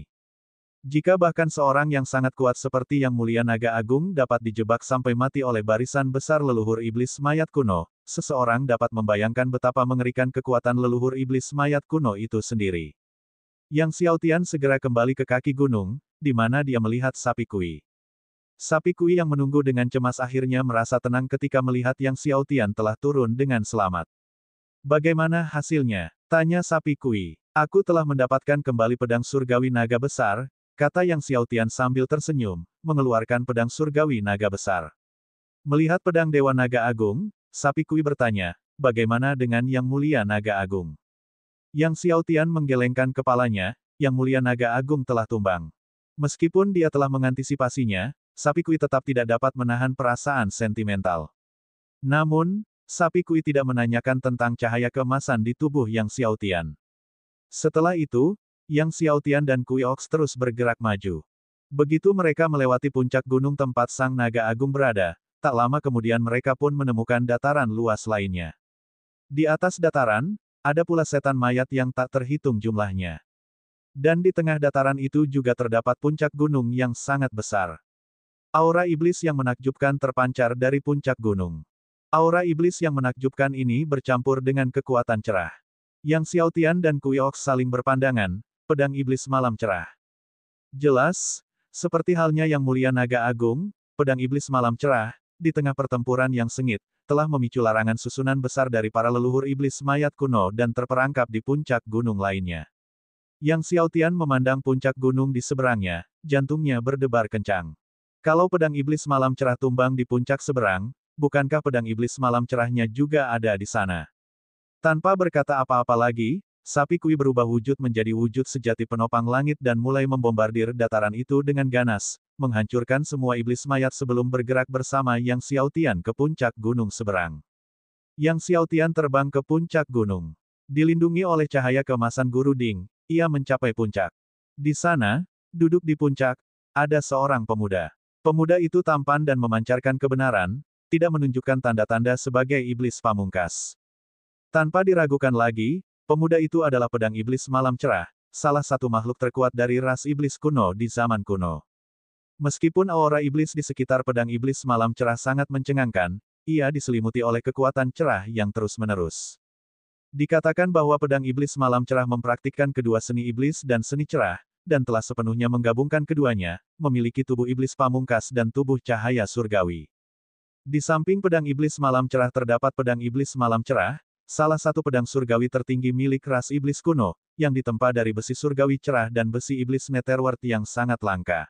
Jika bahkan seorang yang sangat kuat seperti Yang Mulia Naga Agung dapat dijebak sampai mati oleh barisan besar leluhur iblis mayat kuno, seseorang dapat membayangkan betapa mengerikan kekuatan leluhur iblis mayat kuno itu sendiri. Yang Xiaotian segera kembali ke kaki gunung, di mana dia melihat sapi Kui. Sapi Kui yang menunggu dengan cemas akhirnya merasa tenang ketika melihat Yang Xiaotian telah turun dengan selamat. Bagaimana hasilnya? Tanya sapi Kui. Aku telah mendapatkan kembali pedang surgawi naga besar, kata Yang Xiaotian sambil tersenyum, mengeluarkan pedang surgawi naga besar. Melihat pedang Dewa Naga Agung, sapi Kui bertanya, bagaimana dengan Yang Mulia Naga Agung? Yang Xiaotian menggelengkan kepalanya, Yang Mulia Naga Agung telah tumbang. Meskipun dia telah mengantisipasinya, sapi Kui tetap tidak dapat menahan perasaan sentimental. Namun, sapi Kui tidak menanyakan tentang cahaya keemasan di tubuh Yang Xiaotian. Setelah itu, Yang Xiaotian dan Kui Ox terus bergerak maju. Begitu mereka melewati puncak gunung tempat Sang Naga Agung berada, tak lama kemudian mereka pun menemukan dataran luas lainnya. Di atas dataran, ada pula setan mayat yang tak terhitung jumlahnya. Dan di tengah dataran itu juga terdapat puncak gunung yang sangat besar. Aura iblis yang menakjubkan terpancar dari puncak gunung. Aura iblis yang menakjubkan ini bercampur dengan kekuatan cerah. Yang Xiaotian dan Kui Ox saling berpandangan, pedang iblis malam cerah. Jelas, seperti halnya Yang Mulia Naga Agung, pedang iblis malam cerah, di tengah pertempuran yang sengit, telah memicu larangan susunan besar dari para leluhur iblis mayat kuno dan terperangkap di puncak gunung lainnya. Yang Xiaotian memandang puncak gunung di seberangnya, jantungnya berdebar kencang. Kalau pedang iblis malam cerah tumbang di puncak seberang, bukankah pedang iblis malam cerahnya juga ada di sana? Tanpa berkata apa-apa lagi, sapi Kui berubah wujud menjadi wujud sejati penopang langit dan mulai membombardir dataran itu dengan ganas, menghancurkan semua iblis mayat sebelum bergerak bersama Yang Xiaotian ke puncak gunung seberang. Yang Xiaotian terbang ke puncak gunung. Dilindungi oleh cahaya keemasan Guru Ding, ia mencapai puncak. Di sana, duduk di puncak, ada seorang pemuda. Pemuda itu tampan dan memancarkan kebenaran, tidak menunjukkan tanda-tanda sebagai iblis pamungkas. Tanpa diragukan lagi, pemuda itu adalah pedang iblis malam cerah, salah satu makhluk terkuat dari ras iblis kuno di zaman kuno. Meskipun aura iblis di sekitar pedang iblis malam cerah sangat mencengangkan, ia diselimuti oleh kekuatan cerah yang terus-menerus. Dikatakan bahwa pedang iblis malam cerah mempraktikkan kedua seni iblis dan seni cerah, dan telah sepenuhnya menggabungkan keduanya, memiliki tubuh iblis pamungkas dan tubuh cahaya surgawi. Di samping pedang iblis malam cerah terdapat pedang iblis malam cerah, salah satu pedang surgawi tertinggi milik ras iblis kuno, yang ditempa dari besi surgawi cerah dan besi iblis netherworld yang sangat langka.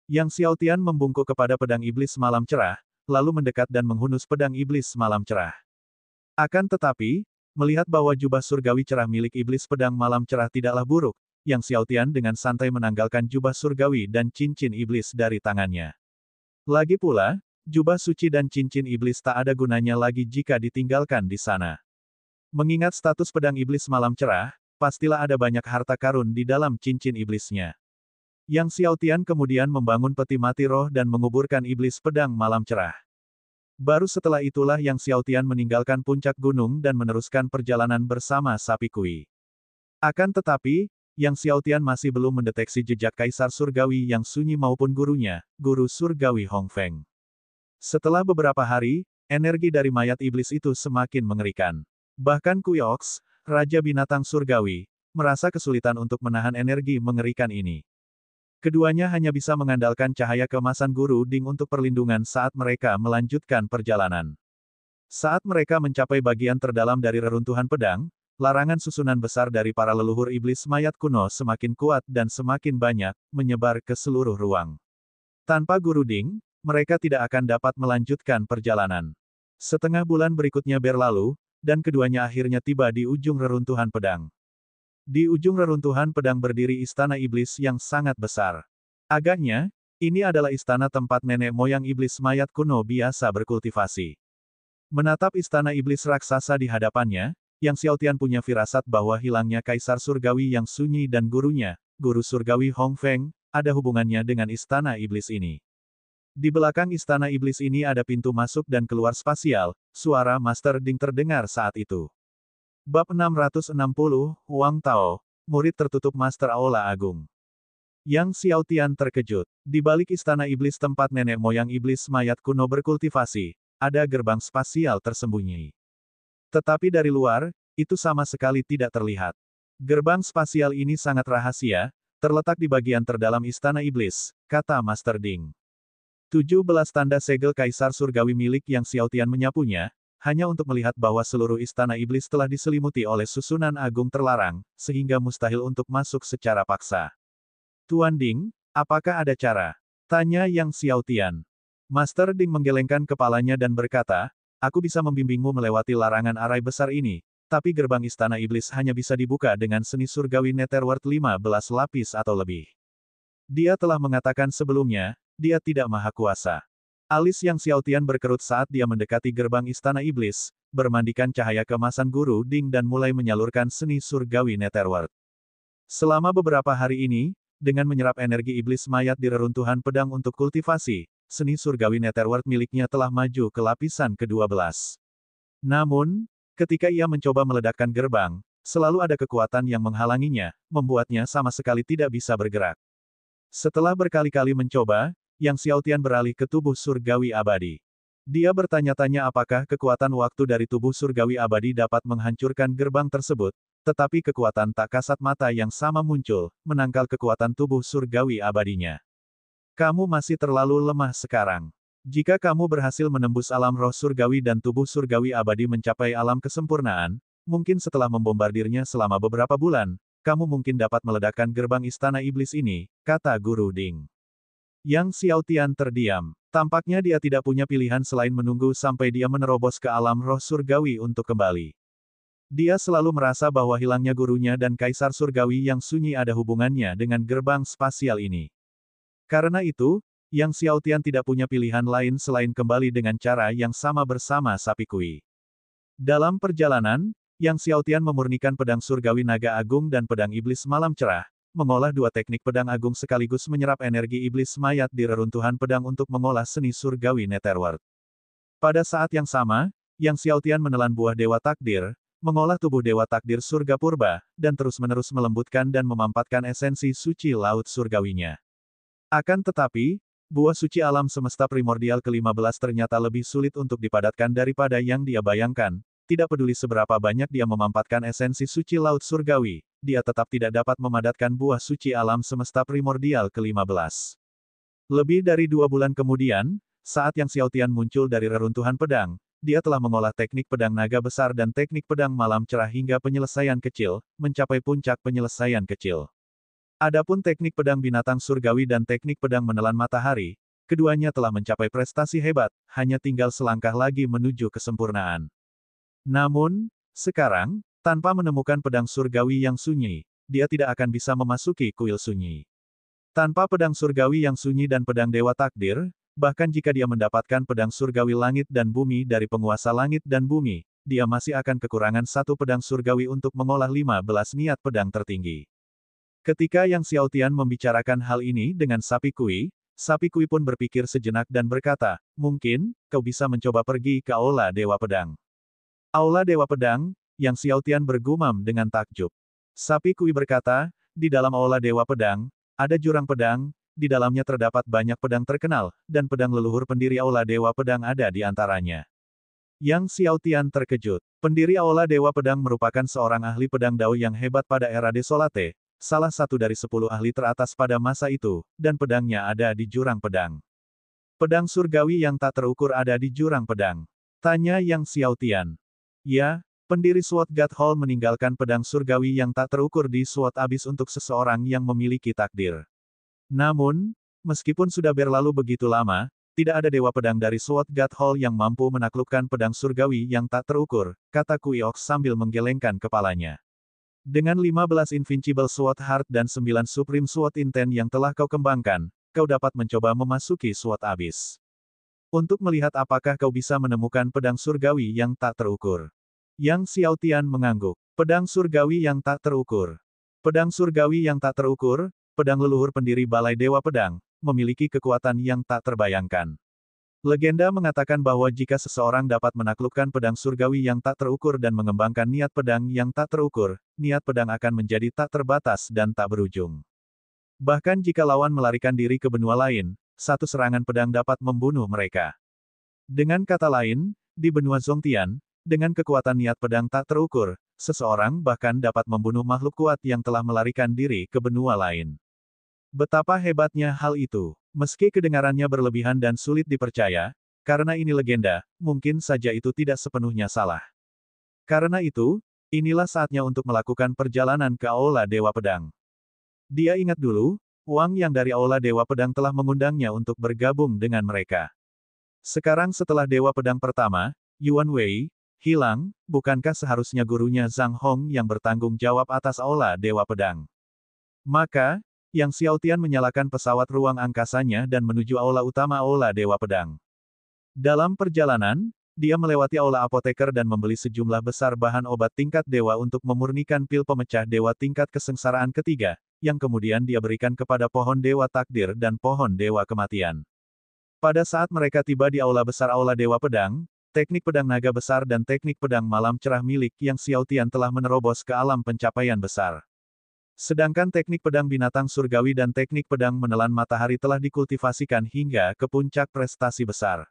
Yang Xiaotian membungkuk kepada pedang iblis malam cerah, lalu mendekat dan menghunus pedang iblis malam cerah. Akan tetapi, melihat bahwa jubah surgawi cerah milik iblis pedang malam cerah tidaklah buruk, Yang Xiaotian dengan santai menanggalkan jubah surgawi dan cincin iblis dari tangannya. Lagi pula, jubah suci dan cincin iblis tak ada gunanya lagi jika ditinggalkan di sana. Mengingat status pedang iblis malam cerah, pastilah ada banyak harta karun di dalam cincin iblisnya. Yang Xiaotian kemudian membangun peti mati roh dan menguburkan iblis pedang malam cerah. Baru setelah itulah Yang Xiaotian meninggalkan puncak gunung dan meneruskan perjalanan bersama sapi Kui. Akan tetapi, Yang Xiaotian masih belum mendeteksi jejak Kaisar Surgawi yang sunyi maupun gurunya, Guru Surgawi Hong Feng. Setelah beberapa hari, energi dari mayat iblis itu semakin mengerikan. Bahkan Kuyox, Raja Binatang Surgawi, merasa kesulitan untuk menahan energi mengerikan ini. Keduanya hanya bisa mengandalkan cahaya keemasan Guru Ding untuk perlindungan saat mereka melanjutkan perjalanan. Saat mereka mencapai bagian terdalam dari reruntuhan pedang, larangan susunan besar dari para leluhur iblis mayat kuno semakin kuat dan semakin banyak, menyebar ke seluruh ruang. Tanpa Guru Ding, mereka tidak akan dapat melanjutkan perjalanan. Setengah bulan berikutnya berlalu, dan keduanya akhirnya tiba di ujung reruntuhan pedang. Di ujung reruntuhan pedang berdiri istana iblis yang sangat besar. Agaknya, ini adalah istana tempat nenek moyang iblis mayat kuno biasa berkultivasi. Menatap istana iblis raksasa di hadapannya, Yang Xiaotian punya firasat bahwa hilangnya Kaisar Surgawi yang sunyi dan gurunya, Guru Surgawi Hong Feng, ada hubungannya dengan istana iblis ini. Di belakang istana iblis ini ada pintu masuk dan keluar spasial, suara Master Ding terdengar saat itu. Bab 660, Wang Tao, murid tertutup Master Aula Agung. Yang Xiaotian terkejut. Di balik istana iblis tempat nenek moyang iblis mayat kuno berkultivasi, ada gerbang spasial tersembunyi. Tetapi dari luar, itu sama sekali tidak terlihat. Gerbang spasial ini sangat rahasia, terletak di bagian terdalam istana iblis, kata Master Ding. 17 tanda segel Kaisar Surgawi milik Yang Xiaotian menyapunya, hanya untuk melihat bahwa seluruh istana iblis telah diselimuti oleh susunan agung terlarang, sehingga mustahil untuk masuk secara paksa. Tuan Ding, apakah ada cara? Tanya Yang Xiaotian. Master Ding menggelengkan kepalanya dan berkata, aku bisa membimbingmu melewati larangan arai besar ini, tapi gerbang istana iblis hanya bisa dibuka dengan seni surgawi Netherworld 15 lapis atau lebih. Dia telah mengatakan sebelumnya, dia tidak maha kuasa. Alis Yang Xiaotian berkerut saat dia mendekati gerbang istana iblis, bermandikan cahaya keemasan Guru Ding dan mulai menyalurkan seni surgawi Netherworld. Selama beberapa hari ini, dengan menyerap energi iblis mayat di reruntuhan pedang untuk kultivasi, seni surgawi Netherworld miliknya telah maju ke lapisan ke-12. Namun, ketika ia mencoba meledakkan gerbang, selalu ada kekuatan yang menghalanginya, membuatnya sama sekali tidak bisa bergerak. Setelah berkali-kali mencoba, Yang Xiaotian beralih ke tubuh surgawi abadi. Dia bertanya-tanya apakah kekuatan waktu dari tubuh surgawi abadi dapat menghancurkan gerbang tersebut, tetapi kekuatan tak kasat mata yang sama muncul, menangkal kekuatan tubuh surgawi abadinya. Kamu masih terlalu lemah sekarang. Jika kamu berhasil menembus alam roh surgawi dan tubuh surgawi abadi mencapai alam kesempurnaan, mungkin setelah membombardirnya selama beberapa bulan, kamu mungkin dapat meledakkan gerbang istana iblis ini, kata Guru Ding. Yang Xiaotian terdiam. Tampaknya dia tidak punya pilihan selain menunggu sampai dia menerobos ke alam roh surgawi untuk kembali. Dia selalu merasa bahwa hilangnya gurunya dan Kaisar Surgawi yang sunyi ada hubungannya dengan gerbang spasial ini. Karena itu, Yang Xiaotian tidak punya pilihan lain selain kembali dengan cara yang sama bersama sapi Kui. Dalam perjalanan, Yang Xiaotian memurnikan pedang surgawi naga agung dan pedang iblis malam cerah, mengolah dua teknik pedang agung sekaligus menyerap energi iblis mayat di reruntuhan pedang untuk mengolah seni surgawi Netherworld. Pada saat yang sama, Yang Xiaotian menelan buah Dewa Takdir, mengolah tubuh Dewa Takdir Surga Purba, dan terus-menerus melembutkan dan memampatkan esensi suci laut surgawinya. Akan tetapi, buah suci alam semesta primordial ke-15 ternyata lebih sulit untuk dipadatkan daripada yang dia bayangkan. Tidak peduli seberapa banyak dia memampatkan esensi suci laut surgawi, dia tetap tidak dapat memadatkan buah suci alam semesta primordial ke-15. Lebih dari 2 bulan kemudian, saat Yang Xiaotian muncul dari reruntuhan pedang, dia telah mengolah teknik pedang naga besar dan teknik pedang malam cerah hingga penyelesaian kecil, mencapai puncak penyelesaian kecil. Adapun teknik pedang binatang surgawi dan teknik pedang menelan matahari, keduanya telah mencapai prestasi hebat, hanya tinggal selangkah lagi menuju kesempurnaan. Namun, sekarang, tanpa menemukan pedang surgawi yang sunyi, dia tidak akan bisa memasuki kuil sunyi. Tanpa pedang surgawi yang sunyi dan pedang dewa takdir, bahkan jika dia mendapatkan pedang surgawi langit dan bumi dari penguasa langit dan bumi, dia masih akan kekurangan satu pedang surgawi untuk mengolah 15 niat pedang tertinggi. Ketika Yang Xiaotian membicarakan hal ini dengan Sapi Kui pun berpikir sejenak dan berkata, mungkin, kau bisa mencoba pergi ke Aula Dewa Pedang. Aula Dewa Pedang, Yang Xiaotian bergumam dengan takjub. Sapi Kui berkata, di dalam Aula Dewa Pedang, ada jurang pedang, di dalamnya terdapat banyak pedang terkenal, dan pedang leluhur pendiri Aula Dewa Pedang ada di antaranya. Yang Xiaotian terkejut. Pendiri Aula Dewa Pedang merupakan seorang ahli pedang Dao yang hebat pada era Desolate, salah satu dari 10 ahli teratas pada masa itu, dan pedangnya ada di jurang pedang. Pedang surgawi yang tak terukur ada di jurang pedang. Tanya Yang Xiaotian. Ya, pendiri Sword God Hall meninggalkan pedang surgawi yang tak terukur di Sword Abyss untuk seseorang yang memiliki takdir. Namun, meskipun sudah berlalu begitu lama, tidak ada dewa pedang dari Sword God Hall yang mampu menaklukkan pedang surgawi yang tak terukur, kata Kuiox sambil menggelengkan kepalanya. Dengan 15 Invincible Sword Heart dan 9 Supreme Sword Intent yang telah kau kembangkan, kau dapat mencoba memasuki Sword Abyss. Untuk melihat apakah kau bisa menemukan pedang surgawi yang tak terukur. Yang Xiaotian mengangguk. Pedang surgawi yang tak terukur. Pedang surgawi yang tak terukur, pedang leluhur pendiri Balai Dewa Pedang, memiliki kekuatan yang tak terbayangkan. Legenda mengatakan bahwa jika seseorang dapat menaklukkan pedang surgawi yang tak terukur dan mengembangkan niat pedang yang tak terukur, niat pedang akan menjadi tak terbatas dan tak berujung. Bahkan jika lawan melarikan diri ke benua lain, satu serangan pedang dapat membunuh mereka. Dengan kata lain, di benua Zongtian, dengan kekuatan niat pedang tak terukur, seseorang bahkan dapat membunuh makhluk kuat yang telah melarikan diri ke benua lain. Betapa hebatnya hal itu. Meski kedengarannya berlebihan dan sulit dipercaya, karena ini legenda, mungkin saja itu tidak sepenuhnya salah. Karena itu, inilah saatnya untuk melakukan perjalanan ke Aula Dewa Pedang. Dia ingat dulu, Wang yang dari Aula Dewa Pedang telah mengundangnya untuk bergabung dengan mereka. Sekarang setelah Dewa Pedang pertama, Yuan Wei, hilang, bukankah seharusnya gurunya Zhang Hong yang bertanggung jawab atas Aula Dewa Pedang? Maka, Yang Xiaotian menyalakan pesawat ruang angkasanya dan menuju aula utama Aula Dewa Pedang. Dalam perjalanan, dia melewati aula apoteker dan membeli sejumlah besar bahan obat tingkat dewa untuk memurnikan pil pemecah dewa tingkat kesengsaraan ketiga, yang kemudian dia berikan kepada pohon dewa takdir dan pohon dewa kematian. Pada saat mereka tiba di aula besar Aula Dewa Pedang, teknik pedang naga besar dan teknik pedang malam cerah milik Yang Xiaotian telah menerobos ke alam pencapaian besar. Sedangkan teknik pedang binatang surgawi dan teknik pedang menelan matahari telah dikultivasikan hingga ke puncak prestasi besar.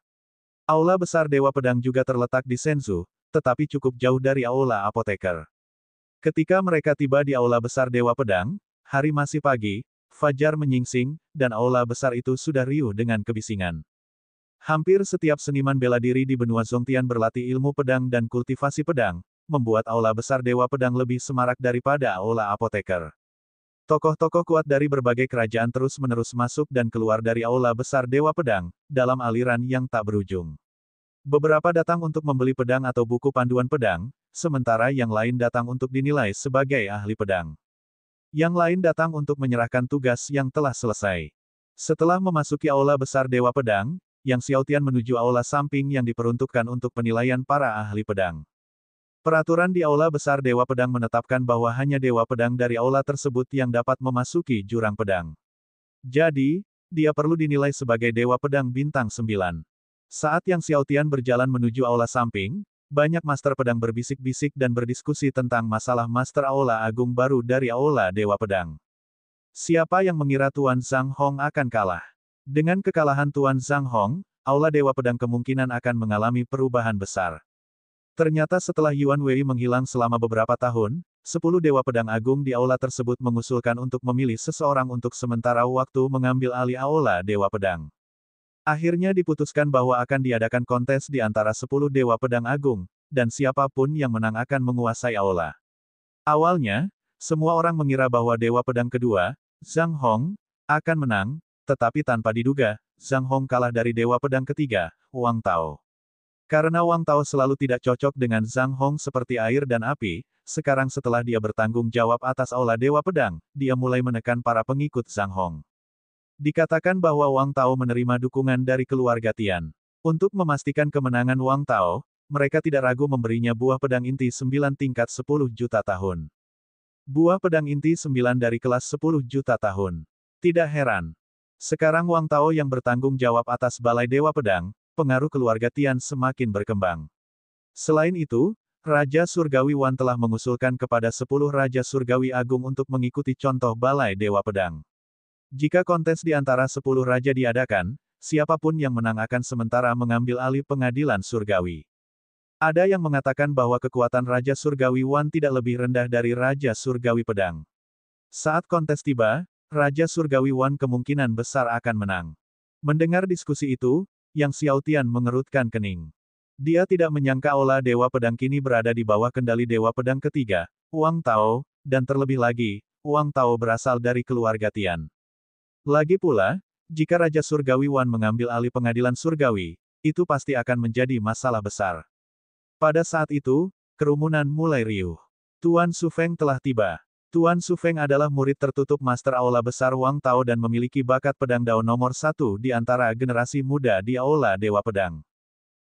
Aula besar Dewa Pedang juga terletak di Shenzhou, tetapi cukup jauh dari aula apoteker. Ketika mereka tiba di aula besar Dewa Pedang, hari masih pagi, fajar menyingsing, dan aula besar itu sudah riuh dengan kebisingan. Hampir setiap seniman bela diri di benua Zongtian berlatih ilmu pedang dan kultivasi pedang, membuat aula besar Dewa Pedang lebih semarak daripada aula apoteker. Tokoh-tokoh kuat dari berbagai kerajaan terus-menerus masuk dan keluar dari aula besar Dewa Pedang, dalam aliran yang tak berujung. Beberapa datang untuk membeli pedang atau buku panduan pedang, sementara yang lain datang untuk dinilai sebagai ahli pedang. Yang lain datang untuk menyerahkan tugas yang telah selesai. Setelah memasuki aula besar Dewa Pedang, Yang Xiaotian menuju aula samping yang diperuntukkan untuk penilaian para ahli pedang. Peraturan di aula besar Dewa Pedang menetapkan bahwa hanya Dewa Pedang dari aula tersebut yang dapat memasuki jurang pedang. Jadi, dia perlu dinilai sebagai Dewa Pedang bintang 9. Saat Yang Xiaotian berjalan menuju aula samping, banyak master pedang berbisik-bisik dan berdiskusi tentang masalah master aula agung baru dari aula Dewa Pedang. Siapa yang mengira Tuan Zhang Hong akan kalah? Dengan kekalahan Tuan Zhang Hong, aula Dewa Pedang kemungkinan akan mengalami perubahan besar. Ternyata setelah Yuan Wei menghilang selama beberapa tahun, 10 Dewa Pedang Agung di aula tersebut mengusulkan untuk memilih seseorang untuk sementara waktu mengambil alih aula Dewa Pedang. Akhirnya diputuskan bahwa akan diadakan kontes di antara 10 Dewa Pedang Agung, dan siapapun yang menang akan menguasai aula. Awalnya, semua orang mengira bahwa Dewa Pedang kedua, Zhang Hong akan menang, tetapi tanpa diduga, Zhang Hong kalah dari Dewa Pedang ketiga, Wang Tao. Karena Wang Tao selalu tidak cocok dengan Zhang Hong seperti air dan api, sekarang setelah dia bertanggung jawab atas Aula Dewa Pedang, dia mulai menekan para pengikut Zhang Hong. Dikatakan bahwa Wang Tao menerima dukungan dari keluarga Tian. Untuk memastikan kemenangan Wang Tao, mereka tidak ragu memberinya buah pedang inti 9 tingkat 10 juta tahun. Buah pedang inti 9 dari kelas 10 juta tahun. Tidak heran. Sekarang Wang Tao yang bertanggung jawab atas Balai Dewa Pedang, pengaruh keluarga Tian semakin berkembang. Selain itu, Raja Surgawi Wan telah mengusulkan kepada 10 Raja Surgawi Agung untuk mengikuti contoh Balai Dewa Pedang. Jika kontes di antara 10 raja diadakan, siapapun yang menang akan sementara mengambil alih pengadilan surgawi. Ada yang mengatakan bahwa kekuatan Raja Surgawi Wan tidak lebih rendah dari Raja Surgawi Pedang. Saat kontes tiba, Raja Surgawi Wan kemungkinan besar akan menang. Mendengar diskusi itu, Yang Xiaotian mengerutkan kening. Dia tidak menyangka Aula Dewa Pedang kini berada di bawah kendali Dewa Pedang ketiga, Wang Tao, dan terlebih lagi, Wang Tao berasal dari keluarga Tian. Lagi pula, jika Raja Surgawi Wan mengambil alih pengadilan surgawi, itu pasti akan menjadi masalah besar. Pada saat itu, kerumunan mulai riuh. Tuan Sufeng telah tiba. Tuan Sufeng adalah murid tertutup Master Aula Besar Wang Tao dan memiliki bakat pedang Dao nomor 1 di antara generasi muda di Aula Dewa Pedang.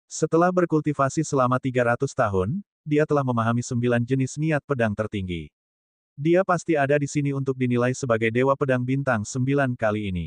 Setelah berkultivasi selama 300 tahun, dia telah memahami 9 jenis niat pedang tertinggi. Dia pasti ada di sini untuk dinilai sebagai Dewa Pedang Bintang 9 kali ini.